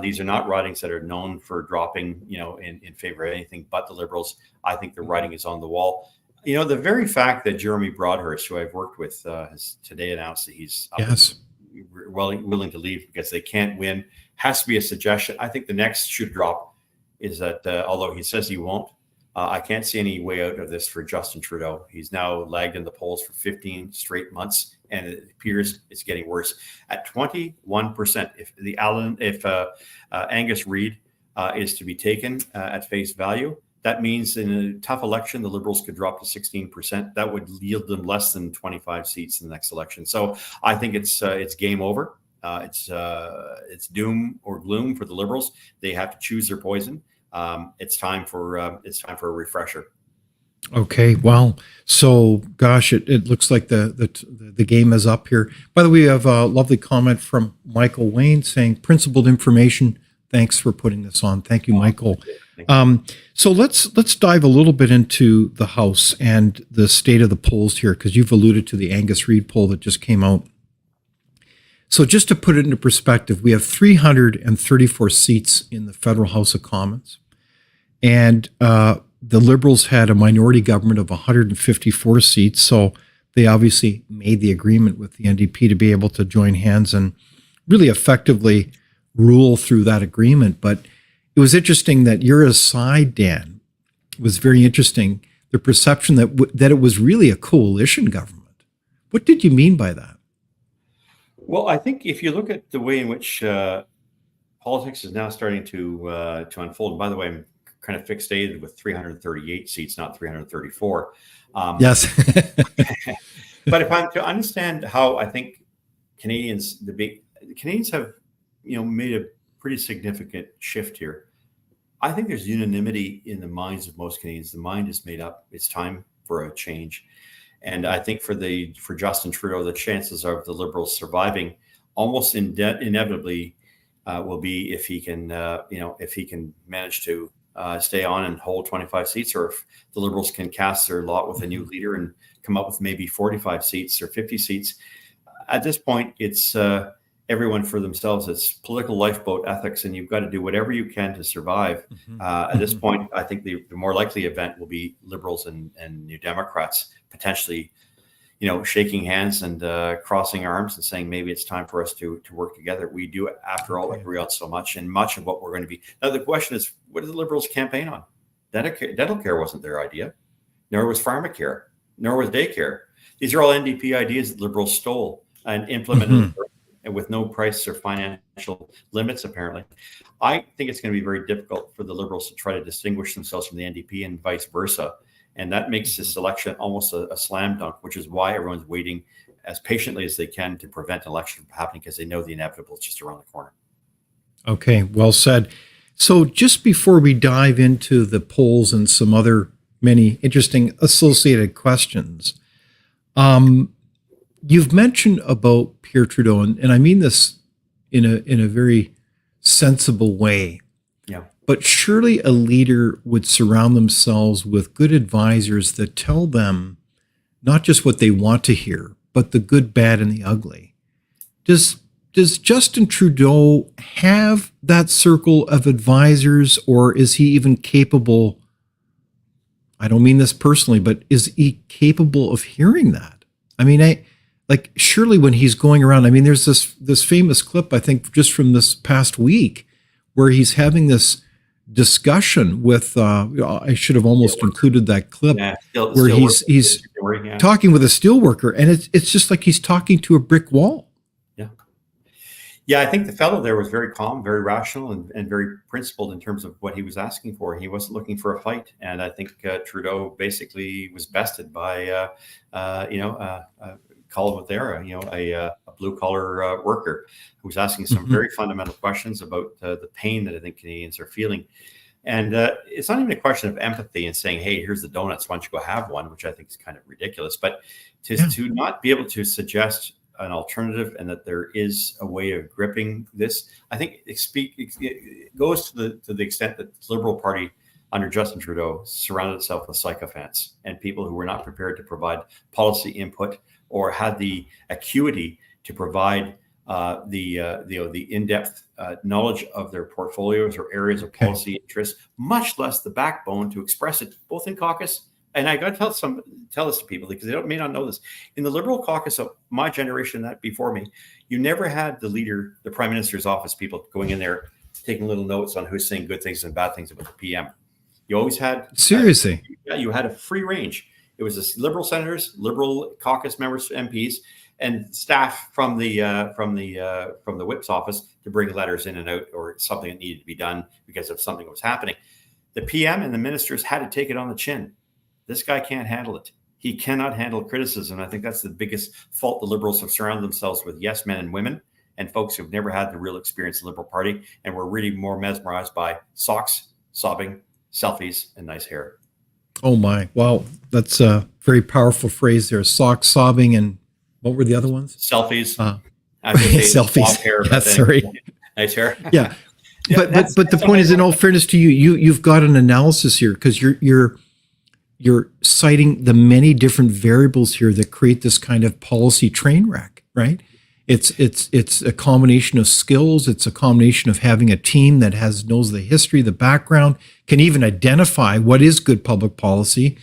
These are not ridings that are known for dropping, in favor of anything but the Liberals. I think the writing is on the wall. The very fact that Jeremy Broadhurst, who I've worked with, has today announced that he's willing to leave because they can't win, has to be a suggestion. I think the next shoe drop is that although he says he won't, I can't see any way out of this for Justin Trudeau. He's now lagged in the polls for 15 straight months, and it appears it's getting worse. At 21%, if Angus Reid is to be taken at face value, that means in a tough election, the Liberals could drop to 16%. That would yield them less than 25 seats in the next election. So I think it's game over. It's doom or gloom for the Liberals. They have to choose their poison. It's time for a refresher. Okay, well, so gosh, it looks like the game is up here. By the way, we have a lovely comment from Michael Wayne saying principled information. Thanks for putting this on. Thank you, Michael. So let's dive a little bit into the House and the state of the polls here, because you've alluded to the Angus Reid poll that just came out. So just to put it into perspective, we have 334 seats in the federal House of Commons, and the Liberals had a minority government of 154 seats. So they obviously made the agreement with the NDP to be able to join hands and really effectively rule through that agreement. But it was interesting that your aside, Dan, was very interesting. The perception that it was really a coalition government. What did you mean by that? Well, I think if you look at the way in which politics is now starting to unfold, and by the way, I'm kind of fixated with 338 seats, not 334. Yes. But if I'm to understand how I think Canadians have, made a pretty significant shift here. I think there's unanimity in the minds of most Canadians. The mind is made up. It's time for a change. And I think for Justin Trudeau, the chances of the Liberals surviving almost inevitably will be if he can manage to stay on and hold 25 seats, or if the Liberals can cast their lot with a new leader and come up with maybe 45 seats or 50 seats. At this point, it's everyone for themselves. It's political lifeboat ethics, and you've got to do whatever you can to survive. At this point, I think the more likely event will be Liberals and New Democrats potentially, shaking hands and crossing arms and saying maybe it's time for us to work together. We do, after all, agree on so much, and much of what we're going to be. Now, the question is, what did the Liberals campaign on? Dental care wasn't their idea, nor was pharmacare, nor was daycare. These are all NDP ideas that Liberals stole and implemented and with no price or financial limits, apparently. I think it's going to be very difficult for the Liberals to try to distinguish themselves from the NDP and vice versa. And that makes this election almost a slam dunk, which is why everyone's waiting as patiently as they can to prevent an election from happening, because they know the inevitable is just around the corner. Okay, well said. So just before we dive into the polls and some other many interesting associated questions, you've mentioned about Pierre Trudeau, and I mean this in a very sensible way. Yeah. But surely a leader would surround themselves with good advisors that tell them not just what they want to hear, but the good, bad, and the ugly. Does Justin Trudeau have that circle of advisors, or is he even capable? I don't mean this personally, but is he capable of hearing that? I mean, surely when he's going around, I mean, there's this famous clip, I think, just from this past week, where he's having this discussion with, I should have almost included that clip, where he's talking with a steelworker, and it's just like he's talking to a brick wall. Yeah, I think the fellow there was very calm, very rational, and very principled in terms of what he was asking for. He wasn't looking for a fight. And I think Trudeau basically was bested by, call it what they are, a blue-collar worker who was asking some very fundamental questions about the pain that I think Canadians are feeling. And it's not even a question of empathy and saying, hey, here's the donuts, why don't you go have one, which I think is kind of ridiculous. But to not be able to suggest an alternative and that there is a way of gripping this, I think it goes to the extent that the Liberal Party under Justin Trudeau surrounded itself with sycophants and people who were not prepared to provide policy input or had the acuity to provide the in-depth knowledge of their portfolios or areas of policy interest, much less the backbone to express it both in caucus. And I got to tell this to people because they may not know this. In the Liberal caucus of my generation, that before me, you never had the leader, the Prime Minister's office people going in there taking little notes on who's saying good things and bad things about the PM. You always had seriously. You had a free range. It was the Liberal senators, Liberal caucus members, MPs, and staff from the whip's office to bring letters in and out or something that needed to be done because of something that was happening. The PM and the ministers had to take it on the chin. This guy can't handle it. He cannot handle criticism. I think that's the biggest fault the Liberals have surrounded themselves with yes men and women and folks who've never had the real experience in the Liberal Party and were really more mesmerized by socks, sobbing, selfies, and nice hair. Oh my. Wow. That's a very powerful phrase there. Socks, sobbing, and what were the other ones? Selfies. Selfies. Hair, yeah, sorry. Nice hair. Yeah. But the point is, in all fairness to you've got an analysis here because you're citing the many different variables here that create this kind of policy train wreck, right? It's a combination of skills. It's a combination of having a team that knows the history, the background, can even identify what is good public policy.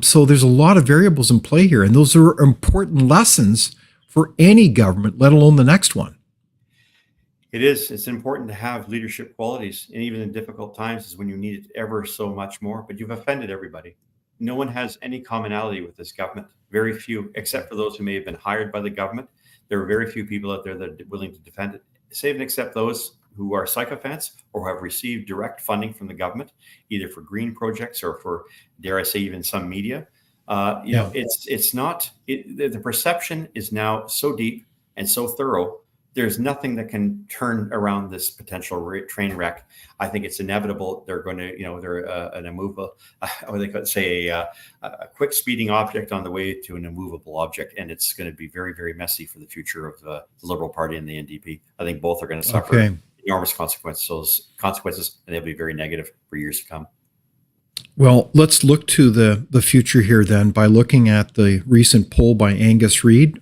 So there's a lot of variables in play here, and those are important lessons for any government, let alone the next one. It is. It's important to have leadership qualities, and even in difficult times is when you need it ever so much more. But you've offended everybody. No one has any commonality with this government. Very few, except for those who may have been hired by the government. There are very few people out there that are willing to defend it, save and except those who are sycophants or have received direct funding from the government, either for green projects or for, dare I say, even some media. It's not, the perception is now so deep and so thorough. There's nothing that can turn around this potential train wreck. I think it's inevitable. They're going to, they're an immovable, or they could say a quick speeding object on the way to an immovable object. And it's going to be very, very messy for the future of the Liberal Party and the NDP. I think both are going to suffer enormous consequences, and they'll be very negative for years to come. Well, let's look to the future here then by looking at the recent poll by Angus Reid.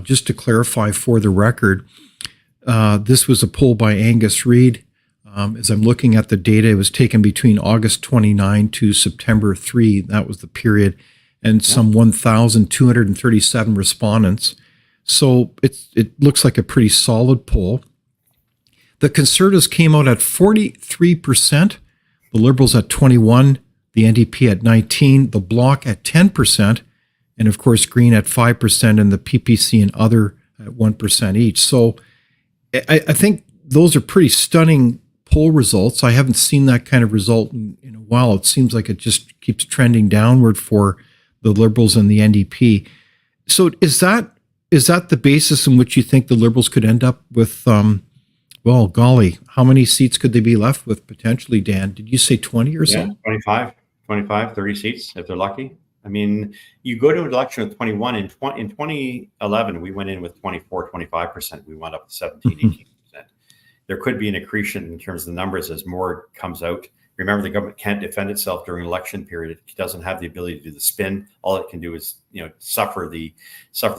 Just to clarify for the record, This was a poll by Angus Reid. As I'm looking at the data, it was taken between August 29 to September 3. That was the period, and some 1,237 respondents. So it looks like a pretty solid poll. The Conservatives came out at 43%, the Liberals at 21%, the NDP at 19%, the Bloc at 10%, and of course Green at 5%, and the PPC and other at 1% each. So I think those are pretty stunning poll results. I haven't seen that kind of result in a while. It seems like it just keeps trending downward for the Liberals and the NDP. So is that the basis in which you think the Liberals could end up with, well, golly, how many seats could they be left with potentially, Dan? Did you say 20 or so? 25, 30 seats if they're lucky. I mean, you go to an election with 21. In 2011, we went in with 24, 25%. We went up to 17, 18%. There could be an accretion in terms of the numbers as more comes out. Remember, the government can't defend itself during election period. It doesn't have the ability to do the spin. All it can do is, suffer the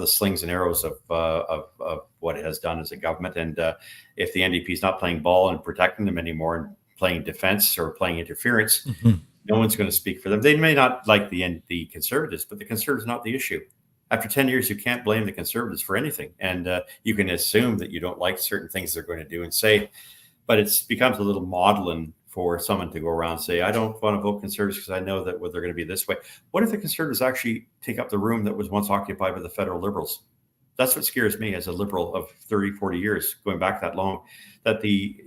slings and arrows of what it has done as a government. And if the NDP is not playing ball and protecting them anymore and playing defense or playing interference, no one's going to speak for them. They may not like the Conservatives, but the Conservatives are not the issue. After 10 years, you can't blame the Conservatives for anything. And you can assume that you don't like certain things they're going to do and say, but it becomes a little maudlin for someone to go around and say, I don't want to vote Conservatives because I know that they're going to be this way. What if the Conservatives actually take up the room that was once occupied by the federal Liberals? That's what scares me as a Liberal of 30, 40 years, going back that long, that we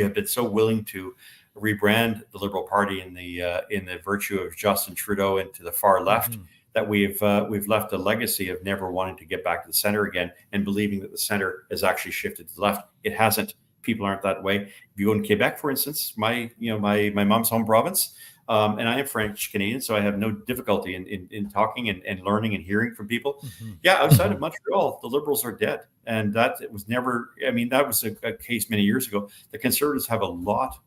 have been so willing to rebrand the Liberal Party in the virtue of Justin Trudeau into the far left, that we've left a legacy of never wanting to get back to the center again and believing that the center has actually shifted to the left. It hasn't. People aren't that way. If you go in Quebec, for instance, my mom's home province, and I am French Canadian, so I have no difficulty in talking and learning and hearing from people. Yeah, outside of Montreal, the Liberals are dead, and that it was never. I mean, that was a case many years ago. The Conservatives have a lot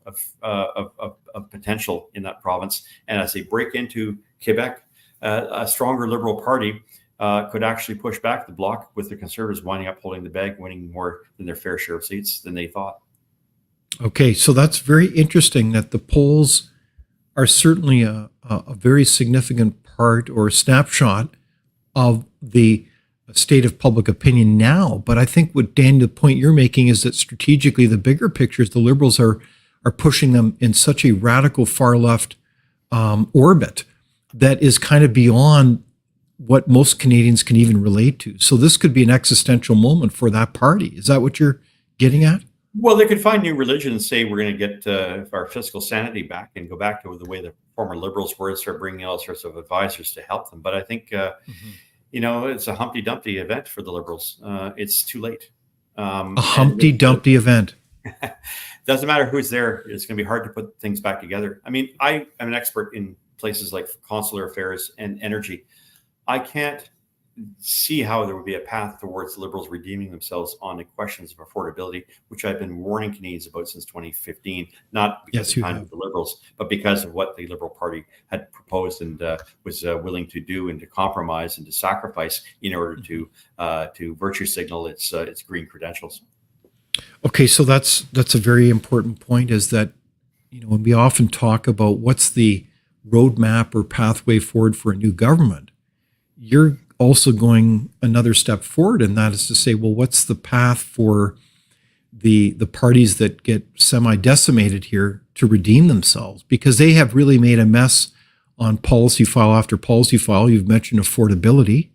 of potential in that province, and as they break into Quebec, a stronger Liberal Party could actually push back the Bloc, with the Conservatives winding up holding the bag, winning more than their fair share of seats than they thought. Okay, so that's very interesting that the polls are certainly a very significant part or snapshot of the state of public opinion now. But I think what, Dan, the point you're making is that strategically the bigger picture is the Liberals are pushing them in such a radical far left orbit that is kind of beyond what most Canadians can even relate to. So this could be an existential moment for that party. Is that what you're getting at? Well, they could find new religion and say we're going to get our fiscal sanity back and go back to the way the former Liberals were and start bringing all sorts of advisors to help them. But I think, it's a Humpty Dumpty event for the Liberals. It's too late. A Humpty Dumpty event. Doesn't matter who's there. It's going to be hard to put things back together. I mean, I am an expert in places like consular affairs and energy. I can't see how there would be a path towards Liberals redeeming themselves on the questions of affordability, which I've been warning Canadians about since 2015, not because of the Liberals, but because of what the Liberal Party had proposed and was willing to do and to compromise and to sacrifice in order to virtue signal its green credentials. Okay, so that's a very important point, is that, when we often talk about what's the roadmap or pathway forward for a new government, you're also going another step forward, and that is to say, well, what's the path for the parties that get semi-decimated here to redeem themselves? Because they have really made a mess on policy file after policy file. You've mentioned affordability.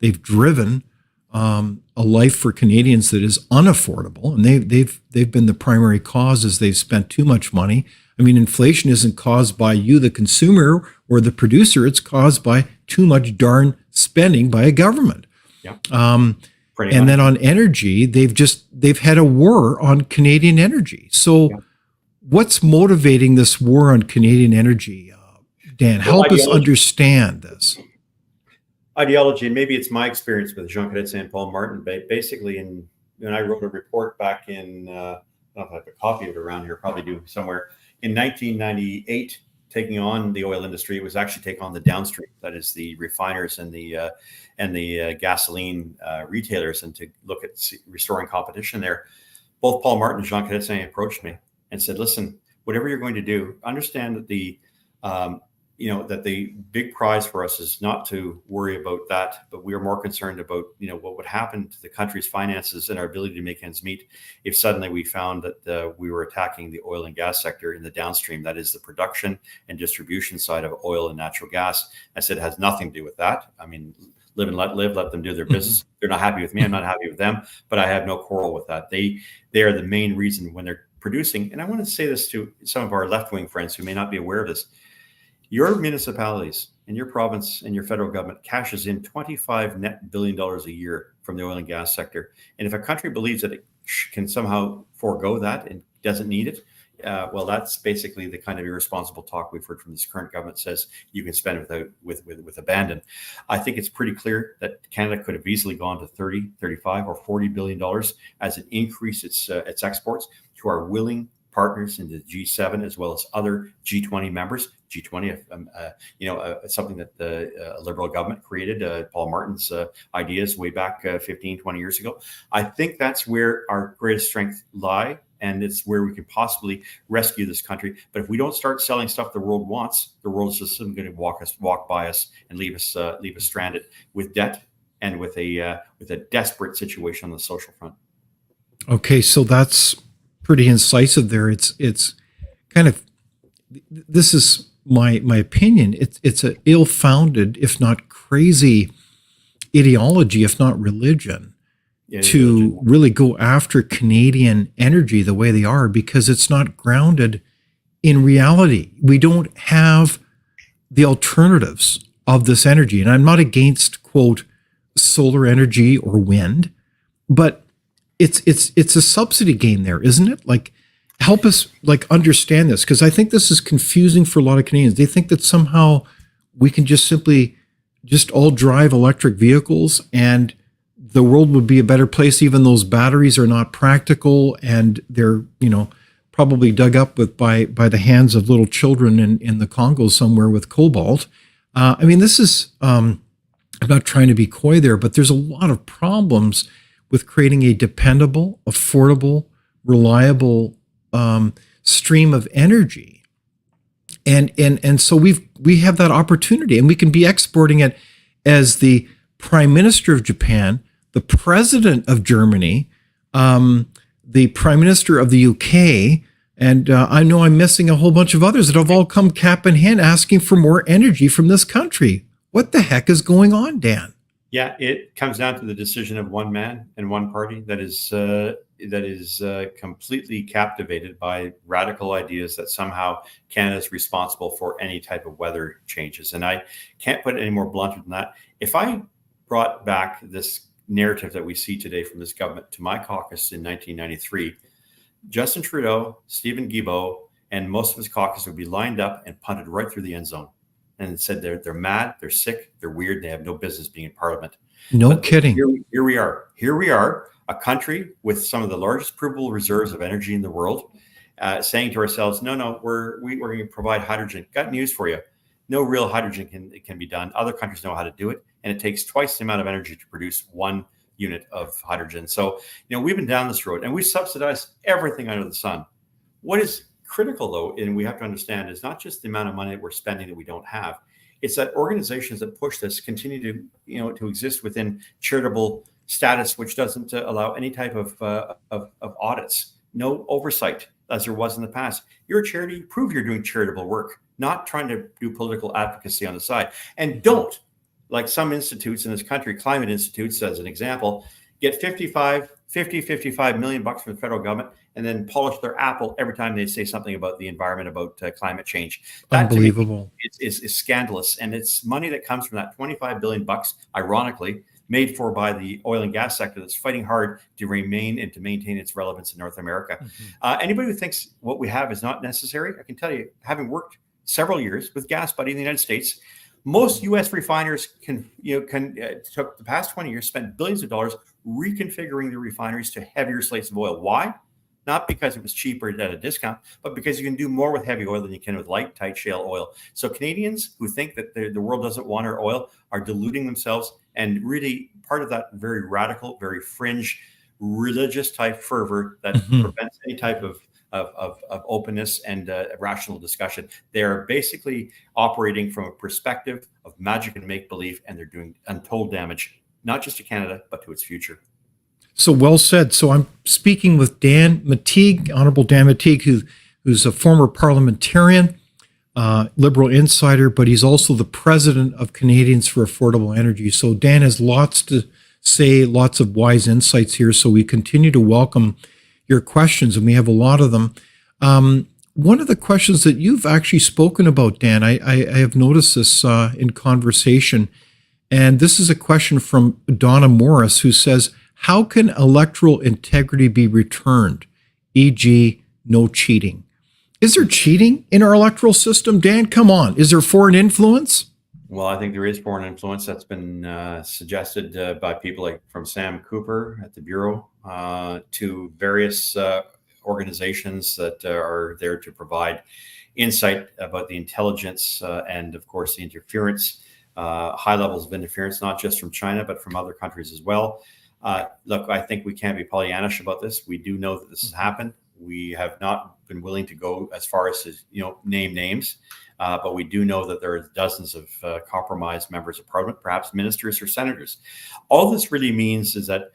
They've driven a life for Canadians that is unaffordable, and they've been the primary cause as they've spent too much money. I mean, inflation isn't caused by you, the consumer, or the producer. It's caused by too much darn spending by a government. Yeah. And then on energy, they've had a war on Canadian energy. So what's motivating this war on Canadian energy? Dan, help us understand this. Ideology, and maybe it's my experience with Jean Cadet St. Paul Martin. Basically, when I wrote a report back in, I don't know if I have a copy of it around here, probably do somewhere, in 1998, taking on the oil industry. It was actually take on the downstream, that is the refiners and the gasoline retailers, and to look at restoring competition there. Both Paul Martin and Jean Chrétien approached me and said, listen, whatever you're going to do, understand that that the big prize for us is not to worry about that, but we are more concerned about, what would happen to the country's finances and our ability to make ends meet if suddenly we found that we were attacking the oil and gas sector in the downstream, that is the production and distribution side of oil and natural gas. I said, it has nothing to do with that. I mean, live and let live, let them do their business. They're not happy with me, I'm not happy with them, but I have no quarrel with that. They are the main reason when they're producing. And I want to say this to some of our left-wing friends who may not be aware of this. Your municipalities and your province and your federal government cashes in $25 billion a year from the oil and gas sector. And if a country believes that it can somehow forego that and doesn't need it, well, that's basically the kind of irresponsible talk we've heard from this current government, says you can spend it with abandon. I think it's pretty clear that Canada could have easily gone to 30, 35 or $40 billion as it increased its exports to our willing partners in the G7 as well as other G20 members. G20, something that the Liberal government created, Paul Martin's ideas way back 15, 20 years ago. I think that's where our greatest strength lie, and it's where we could possibly rescue this country. But if we don't start selling stuff the world wants, the world is just going to walk by us and leave us stranded with debt and with a desperate situation on the social front. Okay, so that's pretty incisive there. It's kind of, this is my opinion. It's a ill-founded, if not crazy, ideology, if not religion, to really go after Canadian energy the way they are, because it's not grounded in reality. We don't have the alternatives of this energy. And I'm not against, quote, solar energy or wind, but it's a subsidy game there, isn't it? Like, help us understand this, because I think this is confusing for a lot of Canadians. They think that somehow we can just simply all drive electric vehicles and the world would be a better place. Even those batteries are not practical, and they're probably dug up by the hands of little children in the Congo somewhere with cobalt. I mean, this is I'm not trying to be coy there, but there's a lot of problems with creating a dependable, affordable, reliable stream of energy. And so we have that opportunity, and we can be exporting it as the Prime Minister of Japan, the President of Germany, the Prime Minister of the UK, and I know I'm missing a whole bunch of others that have all come cap in hand asking for more energy from this country. What the heck is going on, Dan? Yeah, it comes down to the decision of one man and one party that is completely captivated by radical ideas that somehow Canada is responsible for any type of weather changes. And I can't put it any more blunt than that. If I brought back this narrative that we see today from this government to my caucus in 1993, Justin Trudeau, Stephen Guilbeault, and most of his caucus would be lined up and punted right through the end zone. And it said they're mad, they're sick, they're weird, they have no business being in Parliament. But kidding. Here we are, a country with some of the largest provable reserves of energy in the world, saying to ourselves, no, we're going to provide hydrogen. Got news for you. No real hydrogen can be done. Other countries know how to do it, and it takes twice the amount of energy to produce 1 unit of hydrogen. So, we've been down this road, and we subsidize everything under the sun. What is critical, though, and we have to understand, is not just the amount of money that we're spending that we don't have. It's that organizations that push this continue to exist within charitable status, which doesn't allow any type of audits, no oversight as there was in the past. You're a charity, prove you're doing charitable work, not trying to do political advocacy on the side. And don't, like some institutes in this country, climate institutes as an example, get 55 million bucks from the federal government and then polish their apple every time they say something about the environment, about climate change. That, unbelievable. Is scandalous. And it's money that comes from that 25 billion bucks, ironically, made for by the oil and gas sector that's fighting hard to remain and to maintain its relevance in North America. Mm-hmm. Anybody who thinks what we have is not necessary, I can tell you, having worked several years with Gas Buddy in the United States, most U.S. refiners took the past 20 years, spent billions of dollars reconfiguring their refineries to heavier slates of oil. Why? not because it was cheaper at a discount, but because you can do more with heavy oil than you can with light, tight shale oil. So Canadians who think that the world doesn't want our oil are deluding themselves, and really part of that very radical, very fringe, religious type fervor that prevents any type of openness and rational discussion. They're basically operating from a perspective of magic and make-believe, and they're doing untold damage, not just to Canada, but to its future. So well said. So I'm speaking with Dan McTeague, Honorable Dan McTeague, who's a former parliamentarian, Liberal insider, but he's also the president of Canadians for Affordable Energy. So Dan has lots to say, lots of wise insights here. So we continue to welcome your questions, and we have a lot of them. One of the questions that you've actually spoken about, Dan, I have noticed this in conversation, and this is a question from Donna Morris, who says, how can electoral integrity be returned, e.g. no cheating? Is there cheating in our electoral system, Dan? Come on. Is there foreign influence? Well, I think there is foreign influence that's been suggested by people like from Sam Cooper at the Bureau to various organizations that are there to provide insight about the intelligence and, of course, the interference, high levels of interference, not just from China, but from other countries as well. Look, I think we can't be Pollyannish about this. We do know that this has happened. We have not been willing to go as far as to, name names, but we do know that there are dozens of compromised members of parliament, perhaps ministers or senators. All this really means is that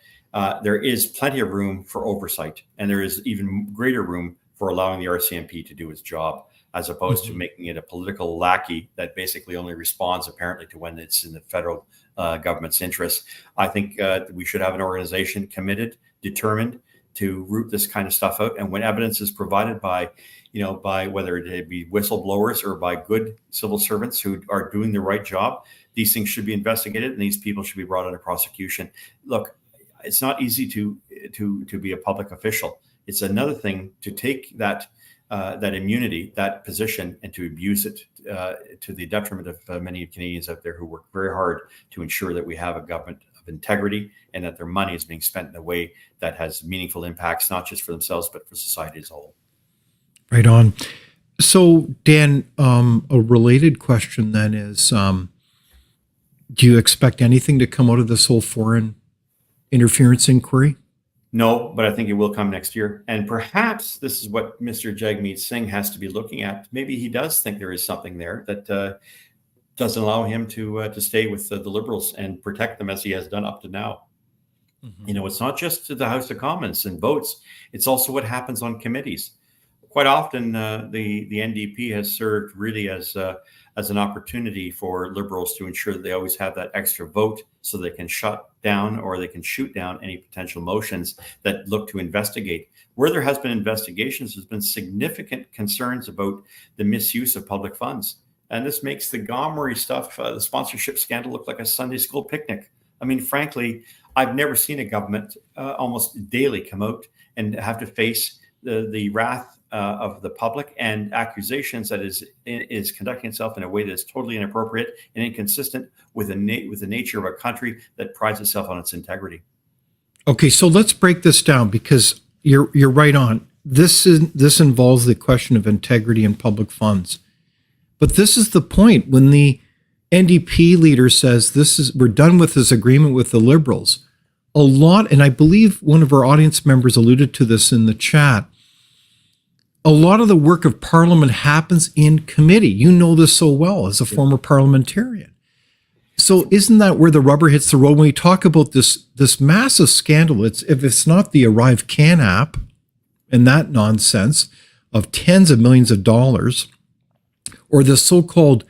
there is plenty of room for oversight, and there is even greater room for allowing the RCMP to do its job, as opposed to making it a political lackey that basically only responds apparently to when it's in the federal government's interest. I think we should have an organization committed, determined to root this kind of stuff out. And when evidence is provided by whether it be whistleblowers or by good civil servants who are doing the right job, these things should be investigated, and these people should be brought under prosecution. Look, it's not easy to be a public official. It's another thing to take that immunity, that position, and to abuse it to the detriment of many Canadians out there who work very hard to ensure that we have a government of integrity and that their money is being spent in a way that has meaningful impacts, not just for themselves, but for society as a whole. Right on. So, Dan, a related question then is, do you expect anything to come out of this whole foreign interference inquiry? No, but I think it will come next year. And perhaps this is what Mr. Jagmeet Singh has to be looking at. Maybe he does think there is something there that doesn't allow him to stay with the Liberals and protect them as he has done up to now. It's not just the House of Commons and votes. It's also what happens on committees. Quite often, the NDP has served really as an opportunity for Liberals to ensure that they always have that extra vote so they can shut down or they can shoot down any potential motions that look to investigate. Where there has been investigations, there's been significant concerns about the misuse of public funds. And this makes the Gomery stuff, the sponsorship scandal, look like a Sunday school picnic. I mean, frankly, I've never seen a government almost daily come out and have to face the wrath of the public and accusations that is conducting itself in a way that is totally inappropriate and inconsistent with the nature of a country that prides itself on its integrity. Okay, so let's break this down, because you're right on. This involves the question of integrity in public funds. But this is the point when the NDP leader says we're done with this agreement with the Liberals. A lot, and I believe one of our audience members alluded to this in the chat, a lot of the work of Parliament happens in committee. You know this so well as a former parliamentarian. So isn't that where the rubber hits the road when we talk about this massive scandal? If it's not the Arrive Can app and that nonsense of tens of millions of dollars, or the so-called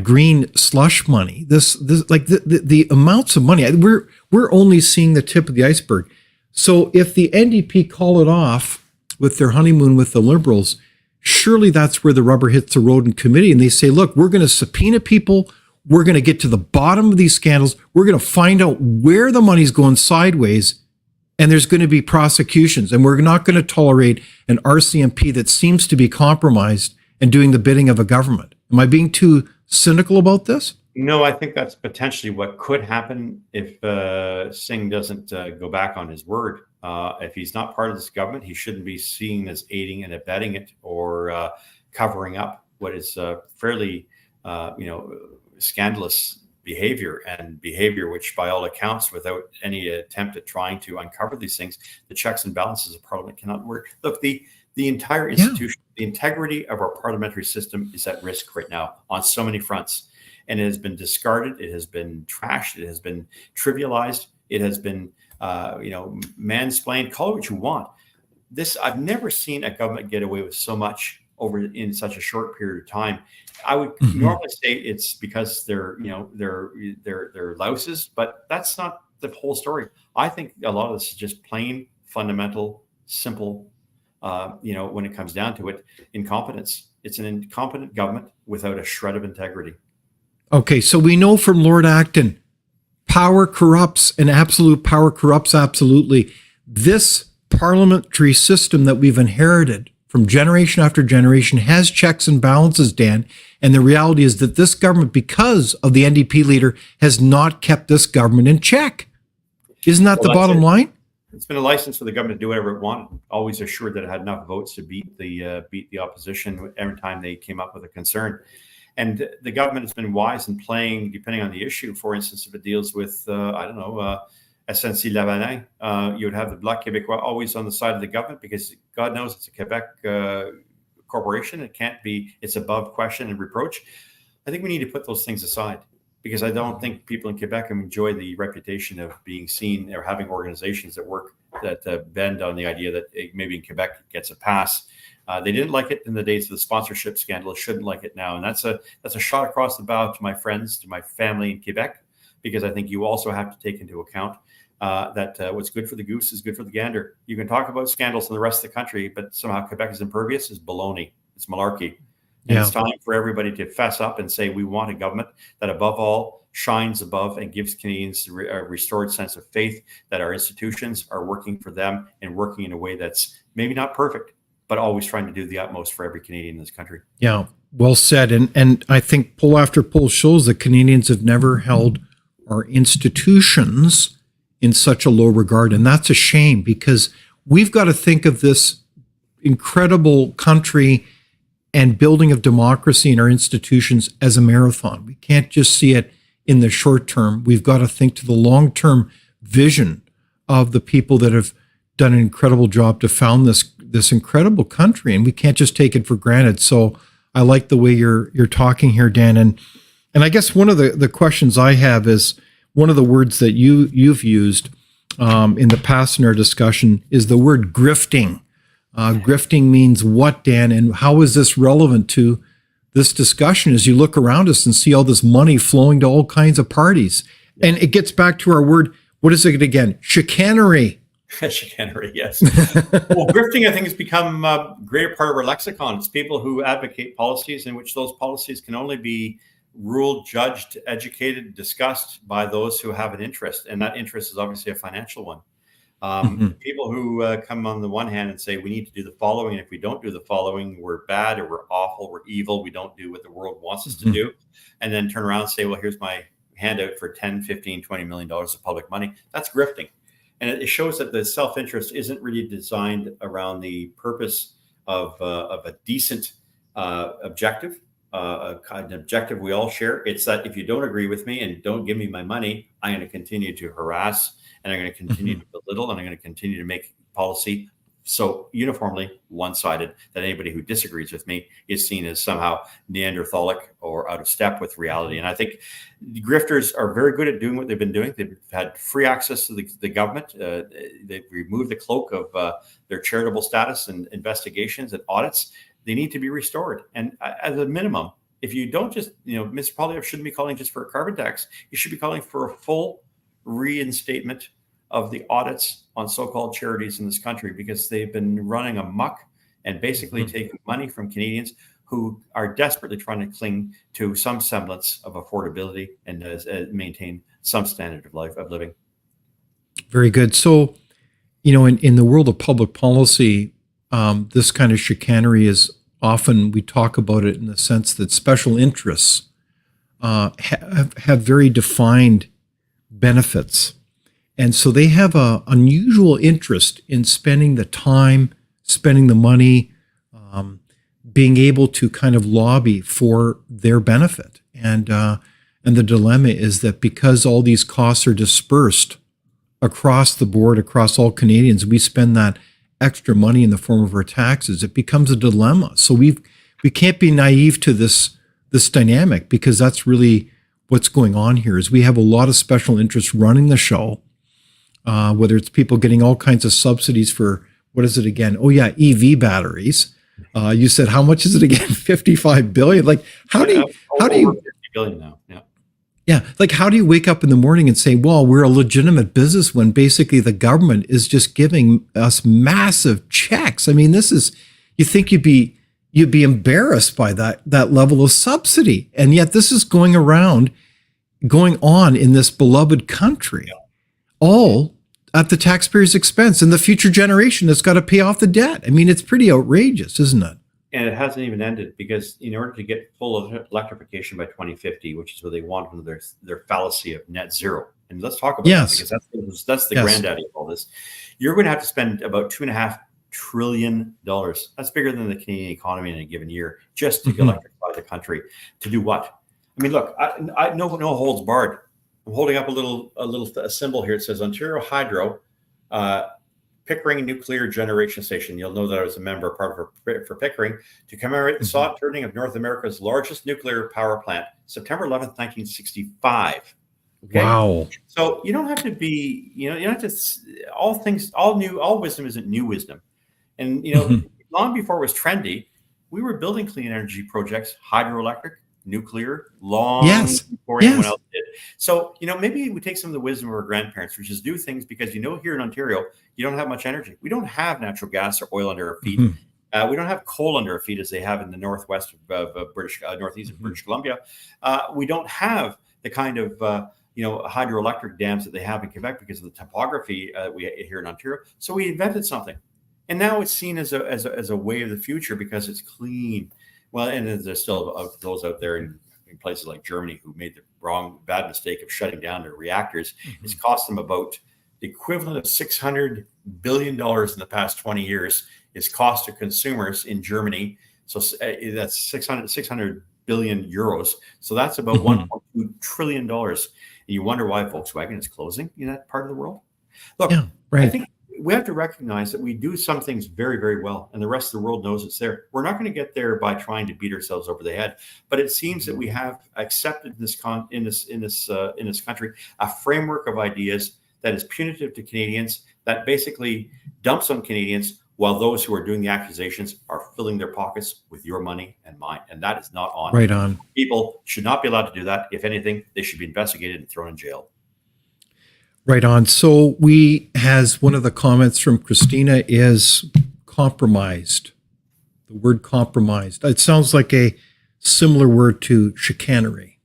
green slush money, the amounts of money, we're only seeing the tip of the iceberg. So if the NDP call it off with their honeymoon with the Liberals, surely that's where the rubber hits the road in committee. And they say, look, we're going to subpoena people. We're going to get to the bottom of these scandals. We're going to find out where the money's going sideways. And there's going to be prosecutions. And we're not going to tolerate an RCMP that seems to be compromised and doing the bidding of a government. Am I being too cynical about this? No, I think that's potentially what could happen if Singh doesn't go back on his word. If he's not part of this government, he shouldn't be seen as aiding and abetting it or covering up what is fairly, scandalous behavior which, by all accounts, without any attempt at trying to uncover these things, the checks and balances of Parliament cannot work. Look, the entire institution, the integrity of our parliamentary system is at risk right now on so many fronts. And it has been discarded. It has been trashed. It has been trivialized. It has been, mansplained. Call it what you want. I've never seen a government get away with so much in such a short period of time. I would normally say it's because they're louses, but that's not the whole story. I think a lot of this is just plain, fundamental, simple. When it comes down to it, incompetence. It's an incompetent government without a shred of integrity. Okay, so we know from Lord Acton, power corrupts and absolute power corrupts absolutely. This parliamentary system that we've inherited from generation after generation has checks and balances, Dan. And the reality is that this government, because of the NDP leader, has not kept this government in check. Isn't that the bottom line? It's been a license for the government to do whatever it wanted, always assured that it had enough votes to beat the opposition every time they came up with a concern. And the government has been wise in playing, depending on the issue. For instance, if it deals with, SNC Lavalin, you would have the Bloc Québécois always on the side of the government because God knows it's a Quebec corporation. It's above question and reproach. I think we need to put those things aside because I don't think people in Quebec enjoy the reputation of being seen or having organizations that bend on the idea that maybe in Quebec it gets a pass. They didn't like it in the days of the sponsorship scandal. Shouldn't like it now. And that's a shot across the bow to my friends, to my family in Quebec, because I think you also have to take into account that what's good for the goose is good for the gander. You can talk about scandals in the rest of the country, but somehow Quebec is impervious is baloney. It's malarkey. And it's time for everybody to fess up and say, we want a government that above all shines above and gives Canadians a restored sense of faith that our institutions are working for them and working in a way that's maybe not perfect, but always trying to do the utmost for every Canadian in this country. Yeah, well said. And I think poll after poll shows that Canadians have never held our institutions in such a low regard. And that's a shame because we've got to think of this incredible country and building of democracy in our institutions as a marathon. We can't just see it in the short term. We've got to think to the long-term vision of the people that have done an incredible job to found this incredible country, and we can't just take it for granted. So I like the way you're talking here, Dan. And I guess one of the questions I have is one of the words that you've used in the past in our discussion is the word grifting. Grifting means what, Dan? And how is this relevant to this discussion as you look around us and see all this money flowing to all kinds of parties? And it gets back to our word, what is it again? Chicanery. Chicanery, yes. Well, grifting, I think, has become a greater part of our lexicon. It's people who advocate policies in which those policies can only be ruled, judged, educated, discussed by those who have an interest. And that interest is obviously a financial one. People who come on the one hand and say, we need to do the following. And if we don't do the following, we're bad or we're awful, we're evil. We don't do what the world wants us to do. And then turn around and say, well, here's my handout for $10, $15, $20 million of public money. That's grifting. And it shows that the self-interest isn't really designed around the purpose of a decent objective, an objective we all share. It's that if you don't agree with me and don't give me my money, I'm going to continue to harass and I'm going to continue to belittle and I'm going to continue to make policy so uniformly one-sided that anybody who disagrees with me is seen as somehow Neanderthalic or out of step with reality. And I think the grifters are very good at doing what they've been doing. They've had free access to the government. They've removed the cloak of their charitable status and investigations and audits. They need to be restored. And as a minimum, if you don't just, Mr. Poilievre shouldn't be calling just for a carbon tax. You should be calling for a full reinstatement of the audits on so-called charities in this country, because they've been running amok and basically taking money from Canadians who are desperately trying to cling to some semblance of affordability and maintain some standard of living. Very good. So, in the world of public policy, this kind of chicanery is often, we talk about it in the sense that special interests have very defined benefits. And so they have a unusual interest in spending the time, spending the money, being able to kind of lobby for their benefit. And the dilemma is that because all these costs are dispersed across the board, across all Canadians, we spend that extra money in the form of our taxes. It becomes a dilemma. So we can't be naive to this dynamic, because that's really what's going on here. Is we have a lot of special interests running the show, whether it's people getting all kinds of subsidies for, what is it again? Oh yeah, EV batteries. You said, how much is it again? 55 billion. Like, how do you 50 billion now? Yeah. Yeah. Like, how do you wake up in the morning and say, well, we're a legitimate business, when basically the government is just giving us massive checks? I mean, this is, you think you'd be embarrassed by that level of subsidy. And yet this is going on in this beloved country, all at the taxpayer's expense, and the future generation has got to pay off the debt. I mean, it's pretty outrageous, isn't it? And it hasn't even ended, because in order to get full electrification by 2050, which is what they want from their fallacy of net zero, and let's talk about that, because that's the granddaddy of all this. You're going to have to spend about $2.5 trillion. That's bigger than the Canadian economy in a given year, just to electrify the country. To do what? I mean, look, I no holds barred. I'm holding up a symbol here. It says Ontario Hydro, Pickering Nuclear Generation Station. You'll know that I was a member, part of for Pickering, to commemorate the soft turning of North America's largest nuclear power plant, September 11th, 1965. Okay? Wow. So you don't have to be, you don't have to, all wisdom isn't new wisdom. And, long before it was trendy, we were building clean energy projects, hydroelectric, nuclear, long before anyone else did. So, maybe we take some of the wisdom of our grandparents, which is do things, because, here in Ontario, you don't have much energy. We don't have natural gas or oil under our feet. We don't have coal under our feet as they have in the northwest of northeast of British Columbia. We don't have the kind of, hydroelectric dams that they have in Quebec because of the topography we here in Ontario. So we invented something. And now it's seen as a way of the future because it's clean. Well, and there's still those out there in places like Germany who made the bad mistake of shutting down their reactors. It's cost them about the equivalent of $600 billion in the past 20 years is cost to consumers in Germany. So that's 600 billion euros. So that's about $1.2 trillion. And you wonder why Volkswagen is closing in that part of the world. Look, I think we have to recognize that we do some things very, very well, and the rest of the world knows it's there. We're not going to get there by trying to beat ourselves over the head, but it seems that we have accepted in this country a framework of ideas that is punitive to Canadians, that basically dumps on Canadians, while those who are doing the accusations are filling their pockets with your money and mine, and that is not on. Right on. People should not be allowed to do that. If anything, they should be investigated and thrown in jail. Right on. So one of the comments from Christina is compromised. The word compromised. It sounds like a similar word to chicanery.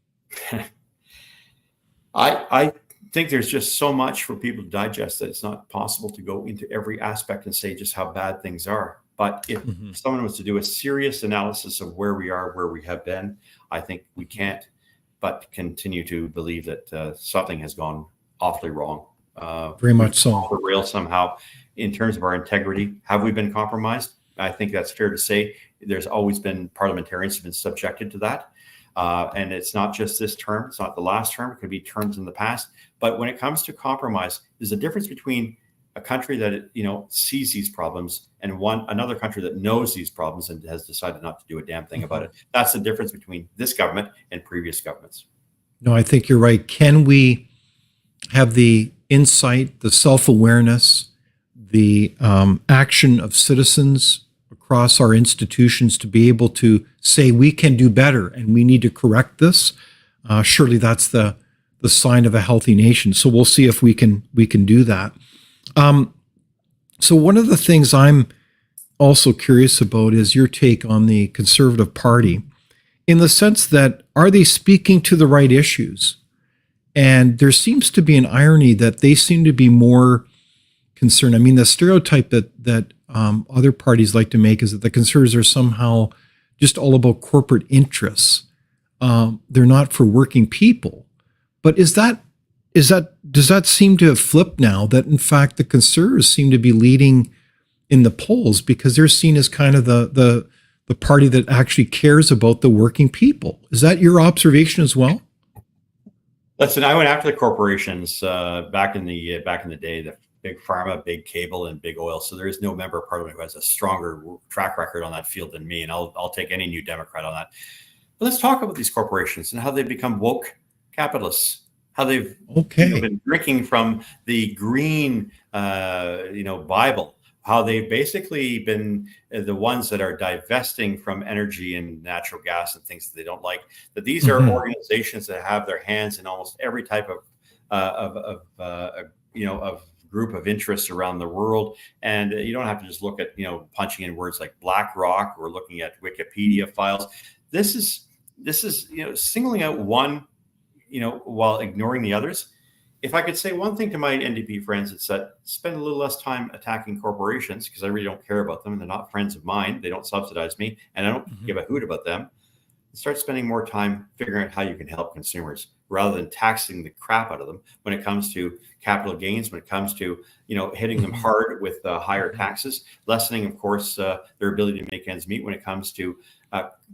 I think there's just so much for people to digest that it's not possible to go into every aspect and say just how bad things are. But if someone was to do a serious analysis of where we are, where we have been, I think we can't but continue to believe that something has gone awfully wrong. Very much so. Off the rail somehow. In terms of our integrity, have we been compromised? I think that's fair to say. There's always been parliamentarians have been subjected to that. And it's not just this term. It's not the last term. It could be terms in the past. But when it comes to compromise, there's a difference between a country that sees these problems and another country that knows these problems and has decided not to do a damn thing about it. That's the difference between this government and previous governments. No, I think you're right. Can we have the insight, the self-awareness, the action of citizens across our institutions to be able to say we can do better and we need to correct this? Surely that's the sign of a healthy nation. So we'll see if we can do that. So one of the things I'm also curious about is your take on the Conservative Party, in the sense that, are they speaking to the right issues? And there seems to be an irony that they seem to be more concerned. I mean, the stereotype that other parties like to make is that the Conservatives are somehow just all about corporate interests. they're not for working people. But does that seem to have flipped now, that in fact the Conservatives seem to be leading in the polls because they're seen as kind of the party that actually cares about the working people? Is that your observation as well? Listen, I went after the corporations back in the day, the big pharma, big cable, and big oil. So there is no member of parliament who has a stronger track record on that field than me, and I'll take any new Democrat on that. But let's talk about these corporations and how they've become woke capitalists, how they've been drinking from the green Bible, how they've basically been the ones that are divesting from energy and natural gas and things that they don't like. That these are organizations that have their hands in almost every type of group of interests around the world. And you don't have to just look at, punching in words like BlackRock or looking at Wikipedia files. This is singling out one, while ignoring the others. If I could say one thing to my NDP friends, it's that spend a little less time attacking corporations, because I really don't care about them and they're not friends of mine. They don't subsidize me and I don't give a hoot about them. Start spending more time figuring out how you can help consumers rather than taxing the crap out of them when it comes to capital gains, when it comes to, hitting them hard with higher taxes, lessening, of course, their ability to make ends meet when it comes to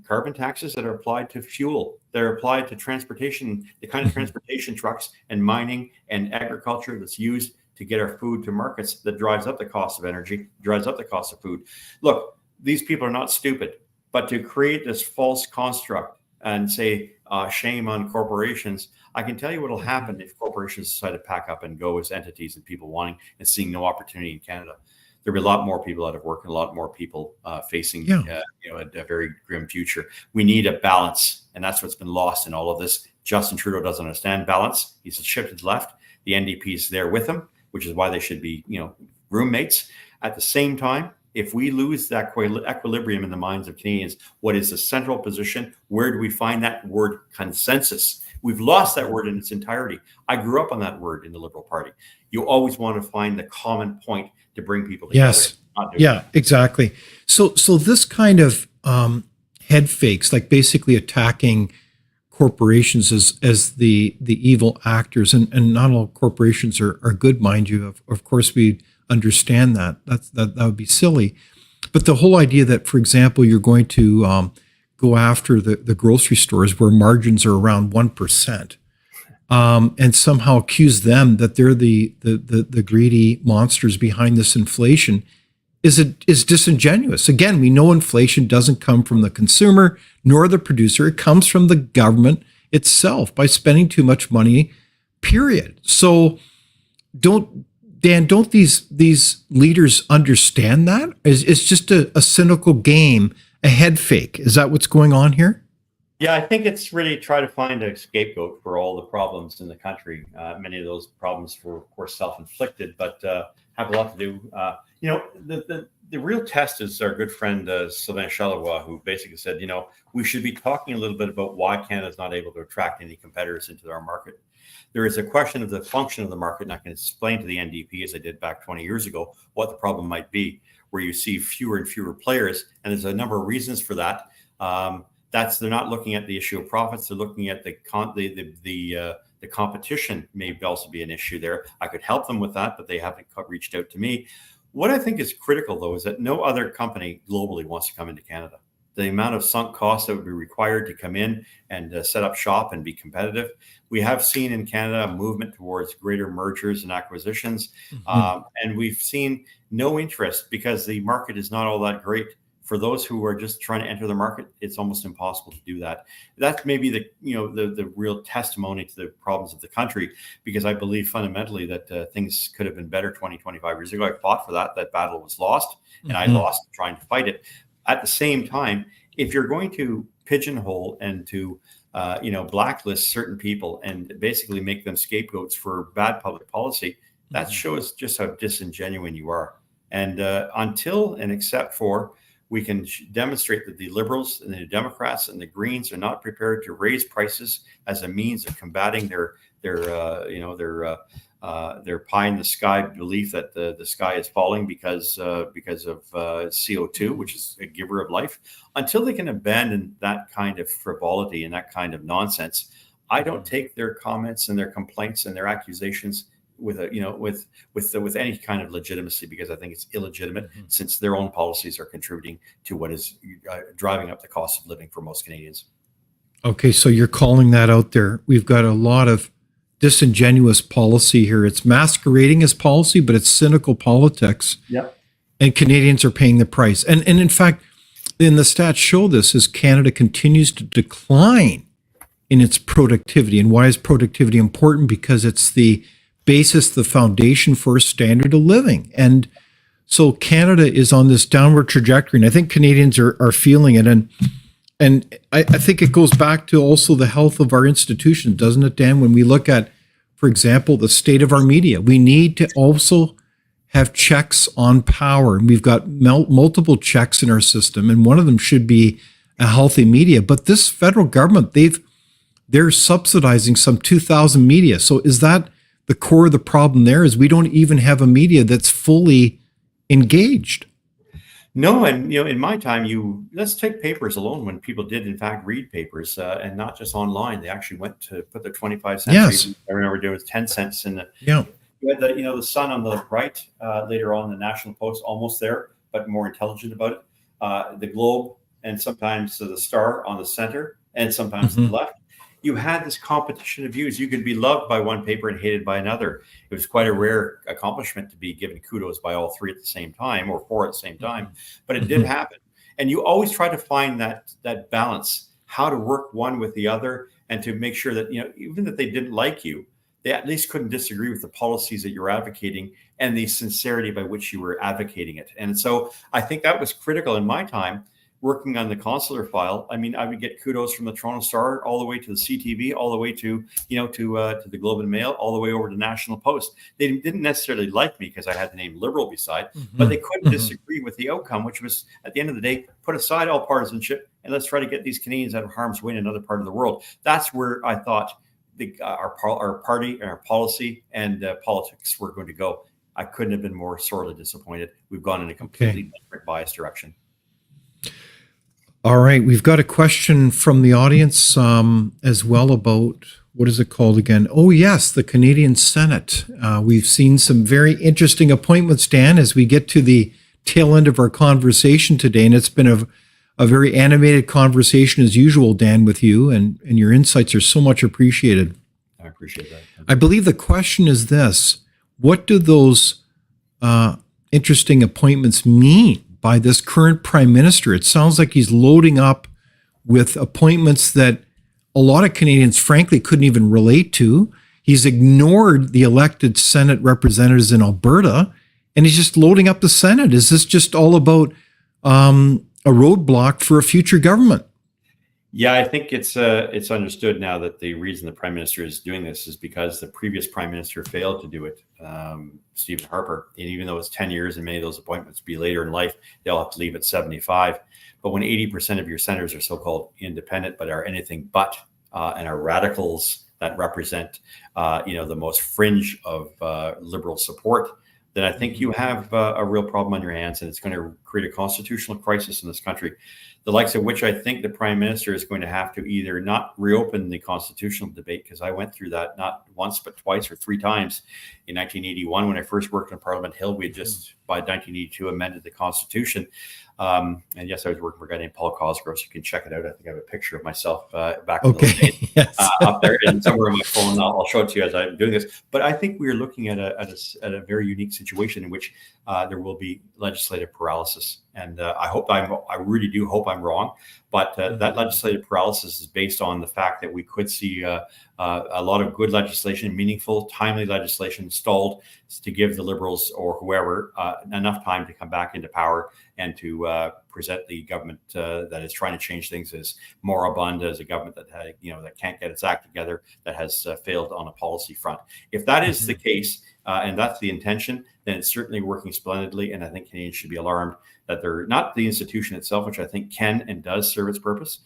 carbon taxes that are applied to fuel, that are applied to transportation, the kind of transportation trucks and mining and agriculture that's used to get our food to markets, that drives up the cost of energy, drives up the cost of food. Look, these people are not stupid, but to create this false construct and say, shame on corporations, I can tell you what will happen if corporations decide to pack up and go as entities and people wanting and seeing no opportunity in Canada. There'll be a lot more people out of work and a lot more people facing a very grim future. We need a balance, and that's what's been lost in all of this. Justin Trudeau doesn't understand balance. He's shifted left. The NDP is there with him, which is why they should be, roommates. At the same time, if we lose that equilibrium in the minds of Canadians, what is the central position? Where do we find that word consensus? We've lost that word in its entirety. I grew up on that word in the Liberal Party. You always want to find the common point to bring people together. Yes. Yeah, exactly. So this kind of head fakes, like basically attacking corporations as the evil actors, and not all corporations are good, mind you. Of course, we understand that. That would be silly. But the whole idea that, for example, you're going to go after the grocery stores where margins are around 1%, and somehow accuse them that they're the greedy monsters behind this inflation is disingenuous. Again, we know inflation doesn't come from the consumer nor the producer. It comes from the government itself by spending too much money, period. So don't these leaders understand that? It's just a cynical game, a head fake. Is that what's going on here? Yeah, I think it's really try to find a scapegoat for all the problems in the country. Many of those problems were, of course, self-inflicted, but have a lot to do. The real test is our good friend Sylvain Charlevoix, who basically said, we should be talking a little bit about why Canada is not able to attract any competitors into our market. There is a question of the function of the market, and I can explain to the NDP, as I did back 20 years ago, what the problem might be, where you see fewer and fewer players, and there's a number of reasons for that. They're not looking at the issue of profits; they're looking at the competition. May also be an issue there. I could help them with that, but they haven't reached out to me. What I think is critical, though, is that no other company globally wants to come into Canada. The amount of sunk costs that would be required to come in and set up shop and be competitive. We have seen in Canada a movement towards greater mergers and acquisitions. And we've seen no interest because the market is not all that great. For those who are just trying to enter the market, it's almost impossible to do that. That's maybe the real testimony to the problems of the country, because I believe fundamentally that things could have been better 20, 25 years ago. I fought for that. That battle was lost, and I lost trying to fight it. At the same time, if you're going to pigeonhole and to blacklist certain people and basically make them scapegoats for bad public policy, that shows just how disingenuous you are. And until and except for we can demonstrate that the Liberals and the Democrats and the Greens are not prepared to raise prices as a means of combating their their pie in the sky belief that the sky is falling because of CO2, which is a giver of life. Until they can abandon that kind of frivolity and that kind of nonsense, I don't take their comments and their complaints and their accusations with any kind of legitimacy, because I think it's illegitimate, since their own policies are contributing to what is driving up the cost of living for most Canadians. Okay, so you're calling that out there. We've got a lot of disingenuous policy here. It's masquerading as policy, but it's cynical politics. Yep. And Canadians are paying the price. And in fact, the stats show this as Canada continues to decline in its productivity. And why is productivity important? Because it's the basis, the foundation for a standard of living. And so Canada is on this downward trajectory. And I think Canadians are feeling it. And I think it goes back to also the health of our institutions, doesn't it, Dan? When we look at, for example, the state of our media, we need to also have checks on power. And we've got multiple checks in our system, and one of them should be a healthy media. But this federal government, they're subsidizing some 2,000 media. So is that the core of the problem there? Is we don't even have a media that's fully engaged? No, and in my time, let's take papers alone. When people did in fact read papers, and not just online, they actually went to put their 25 cents. Yes. I remember there was 10 cents in the. Yeah. You had the Sun on the right, later on the National Post, almost there, but more intelligent about it. The Globe, and sometimes the Star on the center, and sometimes the left. You had this competition of views. You could be loved by one paper and hated by another. It was quite a rare accomplishment to be given kudos by all three at the same time, or four at the same time, but it did happen. And you always try to find that balance, how to work one with the other, and to make sure that, even that they didn't like you, they at least couldn't disagree with the policies that you're advocating and the sincerity by which you were advocating it. And so I think that was critical in my time working on the consular file. I mean, I would get kudos from the Toronto Star all the way to the CTV, all the way to the Globe and Mail, all the way over to National Post. They didn't necessarily like me because I had the name Liberal beside, but they couldn't disagree with the outcome, which was, at the end of the day, put aside all partisanship and let's try to get these Canadians out of harm's way in another part of the world. That's where I thought our party and our policy and politics were going to go. I couldn't have been more sorely disappointed. We've gone in a completely different biased direction. All right. We've got a question from the audience as well about, what is it called again? Oh, yes, the Canadian Senate. We've seen some very interesting appointments, Dan, as we get to the tail end of our conversation today. And it's been a very animated conversation as usual, Dan, with you, and your insights are so much appreciated. I appreciate that. I believe the question is this: what do those interesting appointments mean by this current prime minister? It sounds like he's loading up with appointments that a lot of Canadians, frankly, couldn't even relate to. He's ignored the elected Senate representatives in Alberta, and he's just loading up the Senate. Is this just all about a roadblock for a future government? Yeah, I think it's understood now that the reason the prime minister is doing this is because the previous prime minister failed to do it, Stephen Harper. And even though it's 10 years and many of those appointments be later in life, they'll have to leave at 75. But when 80% of your senators are so-called independent, but are anything but, and are radicals that represent, the most fringe of liberal support, then I think you have a real problem on your hands, and it's going to create a constitutional crisis in this country, the likes of which I think the prime minister is going to have to either not reopen the constitutional debate, because I went through that not once, but twice or three times. In 1981, when I first worked on Parliament Hill, we had just, by 1982, amended the Constitution. And yes, I was working for a guy named Paul Cosgrove. You can check it out. I think I have a picture of myself back in those days, Yes. up there, and somewhere on my phone. I'll show it to you as I'm doing this. But I think we are looking at a very unique situation in which there will be legislative paralysis. And I really do hope I'm wrong. But that legislative paralysis is based on the fact that we could see a lot of good legislation, meaningful, timely legislation stalled to give the Liberals or whoever enough time to come back into power and to present the government that is trying to change things as moribund, as a government that that can't get its act together, that has failed on a policy front. If that is the case, and that's the intention, then it's certainly working splendidly. And I think Canadians should be alarmed that they're not the institution itself, which I think can and does serve its purpose,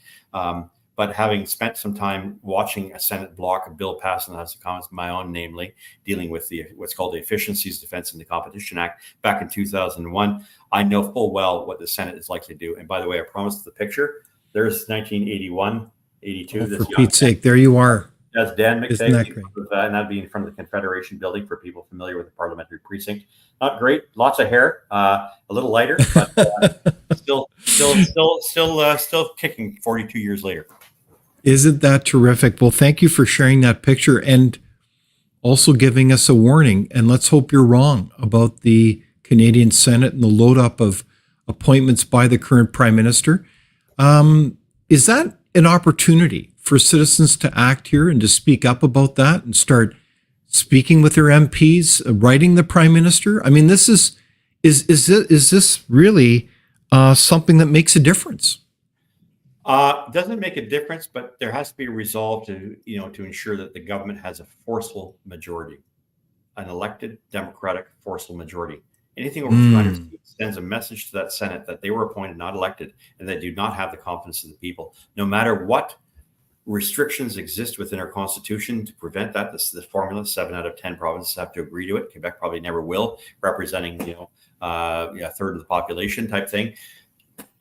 But having spent some time watching a Senate block a bill passed in the House of Commons, my own namely, dealing with what's called the Efficiencies Defense and the Competition Act back in 2001, I know full well what the Senate is likely to do. And by the way, I promised the picture. There's 1981, 82. Oh, for Pete's sake, there you are. That's Dan McTeague. Isn't that great? And that'd be in front of the Confederation building for people familiar with the parliamentary precinct. Not great, lots of hair, a little lighter, but still kicking 42 years later. Isn't that terrific? Well, thank you for sharing that picture and also giving us a warning. And let's hope you're wrong about the Canadian Senate and the load up of appointments by the current Prime Minister. Is that an opportunity for citizens to act here and to speak up about that and start speaking with their MPs, writing the Prime Minister? I mean, this is this really something that makes a difference? Doesn't make a difference, but there has to be a resolve to ensure that the government has a forceful majority, an elected democratic forceful majority. Anything over 200 seats sends a message to that Senate that they were appointed, not elected, and they do not have the confidence of the people. No matter what restrictions exist within our Constitution to prevent that, this is the formula. 7 out of 10 provinces have to agree to it. Quebec probably never will, representing a third of the population type thing.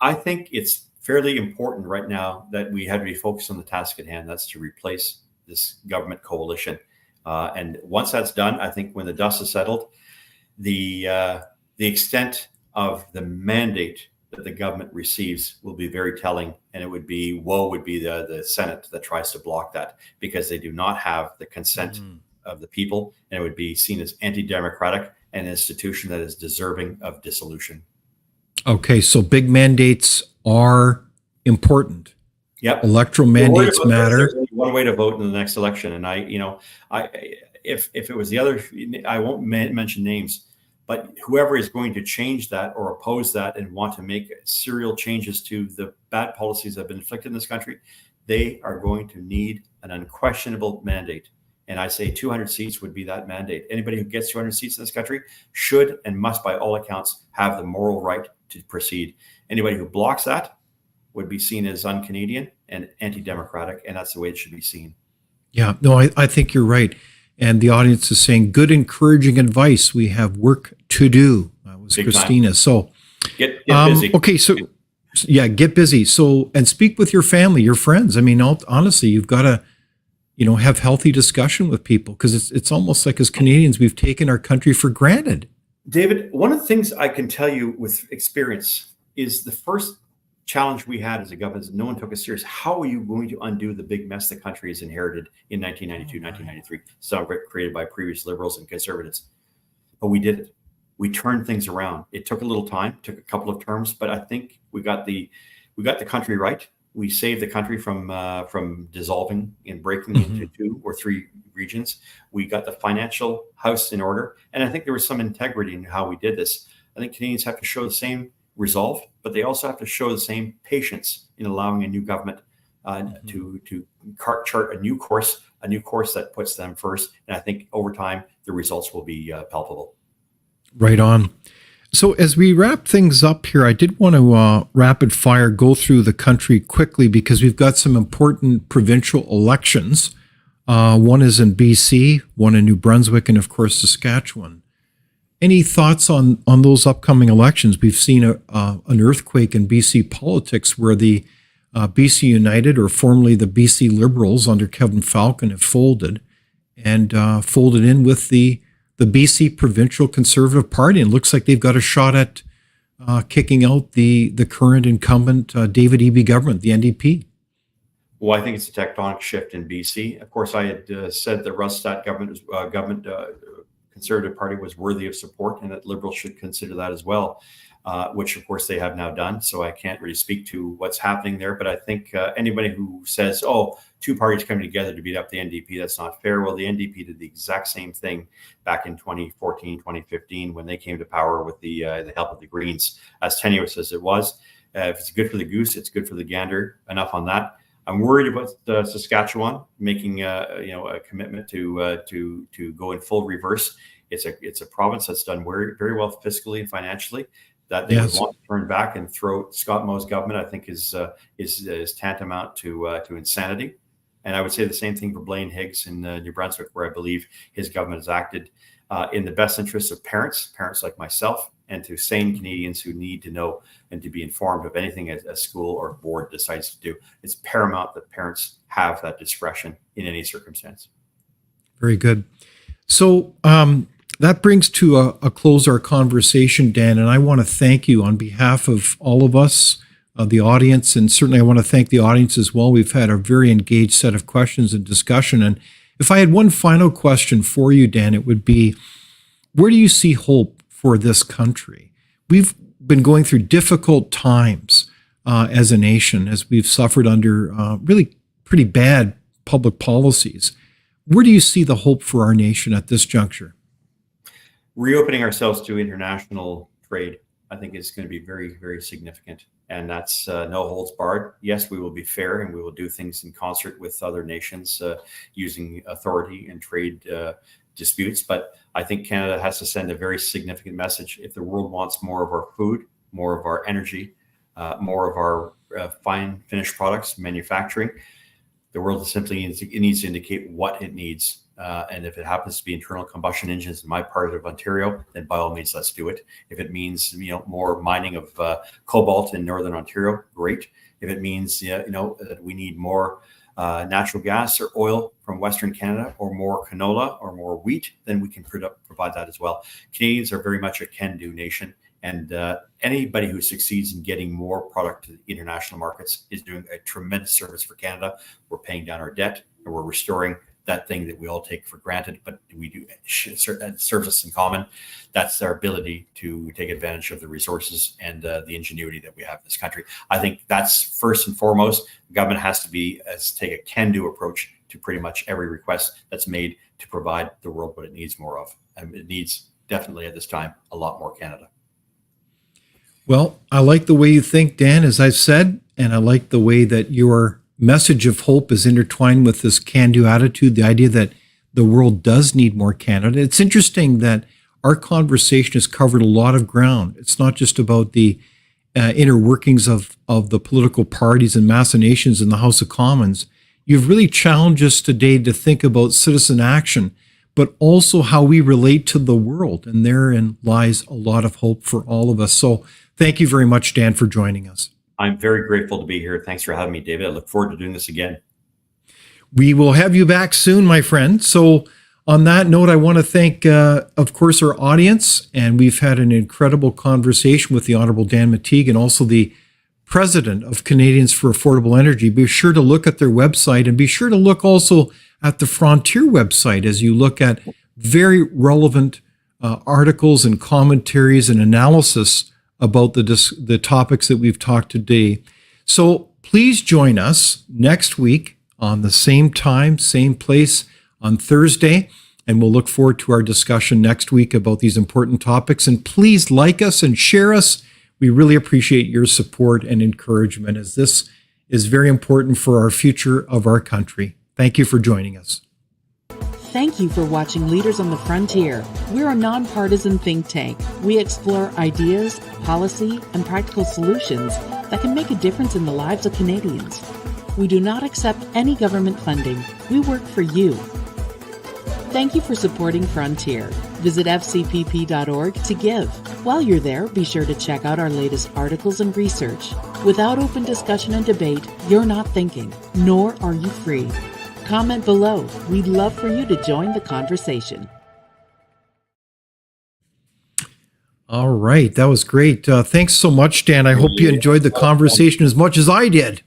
I think it's fairly important right now that we have to be focused on the task at hand. That's to replace this government coalition. And once that's done, I think when the dust is settled, the extent of the mandate that the government receives will be very telling, and it would be the Senate that tries to block that, because they do not have the consent of the people, and it would be seen as anti-democratic and an institution that is deserving of dissolution. Okay, so big mandates are important. Yep, electoral mandates matter. There's only one way to vote in the next election, and if it was the other, I won't mention names, but whoever is going to change that or oppose that and want to make serial changes to the bad policies that have been inflicted in this country, they are going to need an unquestionable mandate. And I say 200 seats would be that mandate. Anybody who gets 200 seats in this country should and must, by all accounts, have the moral right to proceed. Anybody who blocks that would be seen as un-Canadian and anti-democratic, and that's the way it should be seen. Yeah, no, I think you're right. And the audience is saying, good, encouraging advice. We have work to do. That was Big Christina. Time. So get busy. Okay, so yeah, get busy. So, and speak with your family, your friends. I mean, honestly, you've got to, have healthy discussion with people, because it's almost like as Canadians, we've taken our country for granted. David, one of the things I can tell you with experience is the first challenge we had as a government is no one took us serious. How are you going to undo the big mess the country has inherited in 1992, 1993? Some created by previous Liberals and Conservatives. But we did it. We turned things around. It took a little time, took a couple of terms, but I think we got the country right. We saved the country from dissolving and breaking into 2 or 3 regions. We got the financial house in order. And I think there was some integrity in how we did this. I think Canadians have to show the same resolve, but they also have to show the same patience in allowing a new government to chart a new course that puts them first. And I think over time, the results will be palpable. Right on. So as we wrap things up here, I did want to rapid fire go through the country quickly, because we've got some important provincial elections. One is in BC, one in New Brunswick, and of course, Saskatchewan. Any thoughts on those upcoming elections? We've seen an earthquake in BC politics where the BC United, or formerly the BC Liberals under Kevin Falcon, have folded folded in with the BC Provincial Conservative Party. And it looks like they've got a shot at kicking out the current incumbent David Eby government, the NDP. Well, I think it's a tectonic shift in BC. Of course, I had said the Rustad government Conservative Party was worthy of support, and that Liberals should consider that as well, which of course they have now done. So I can't really speak to what's happening there, but I think anybody who says, 2 parties coming together to beat up the NDP, that's not fair. Well, the NDP did the exact same thing back in 2014, 2015, when they came to power with the help of the Greens. As tenuous as it was, if it's good for the goose, it's good for the gander. Enough on that. I'm worried about Saskatchewan making a commitment to go in full reverse. It's a province that's done very, very well fiscally and financially. That they would Yes. want to turn back and throw Scott Moe's government, I think, is tantamount to insanity. And I would say the same thing for Blaine Higgs in New Brunswick, where I believe his government has acted in the best interests of parents like myself, and to sane Canadians who need to know and to be informed of anything a school or board decides to do. It's paramount that parents have that discretion in any circumstance. Very good. So that brings to a close our conversation, Dan, and I want to thank you on behalf of all of us, the audience, and certainly I want to thank the audience as well. We've had a very engaged set of questions and discussion. And if I had one final question for you, Dan, it would be, where do you see hope for this country? We've been going through difficult times as a nation, as we've suffered under really pretty bad public policies. Where do you see the hope for our nation at this juncture? Reopening ourselves to international trade, I think, is going to be very, very significant. And that's no holds barred. Yes, we will be fair and we will do things in concert with other nations using authority in trade disputes. But I think Canada has to send a very significant message. If the world wants more of our food, more of our energy, more of our fine finished products, manufacturing, the world simply needs to indicate what it needs. And if it happens to be internal combustion engines in my part of Ontario, then by all means, let's do it. If it means, more mining of cobalt in Northern Ontario, great. If it means, that we need more natural gas or oil from Western Canada, or more canola or more wheat, then we can provide that as well. Canadians are very much a can-do nation. And anybody who succeeds in getting more product to the international markets is doing a tremendous service for Canada. We're paying down our debt, and we're restoring that thing that we all take for granted, but we do serves us in common. That's our ability to take advantage of the resources and the ingenuity that we have in this country. I think that's first and foremost. The government has to take a can-do approach to pretty much every request that's made to provide the world what it needs more of. And it needs definitely at this time a lot more Canada. Well, I like the way you think, Dan, as I've said, and I like the way that your message of hope is intertwined with this can-do attitude, the idea that the world does need more Canada. It's interesting that our conversation has covered a lot of ground. It's not just about the inner workings of the political parties and machinations in the House of Commons. You've really challenged us today to think about citizen action, but also how we relate to the world. And therein lies a lot of hope for all of us. So thank you very much, Dan, for joining us. I'm very grateful to be here. Thanks for having me, David. I look forward to doing this again. We will have you back soon, my friend. So on that note, I want to thank, of course, our audience. And we've had an incredible conversation with the Honorable Dan McTeague and also the President of Canadians for Affordable Energy. Be sure to look at their website, and be sure to look also at the Frontier website as you look at very relevant articles and commentaries and analysis about the topics that we've talked today. So please join us next week on the same time, same place on Thursday, and we'll look forward to our discussion next week about these important topics. And please like us and share us. We really appreciate your support and encouragement, as this is very important for our future of our country. Thank you for joining us. Thank you for watching Leaders on the Frontier. We're a nonpartisan think tank. We explore ideas, policy, and practical solutions that can make a difference in the lives of Canadians. We do not accept any government funding. We work for you. Thank you for supporting Frontier. Visit fcpp.org to give. While you're there, be sure to check out our latest articles and research. Without open discussion and debate, you're not thinking, nor are you free. Comment below. We'd love for you to join the conversation. All right. That was great. Thanks so much, Dan. I hope you enjoyed the conversation as much as I did.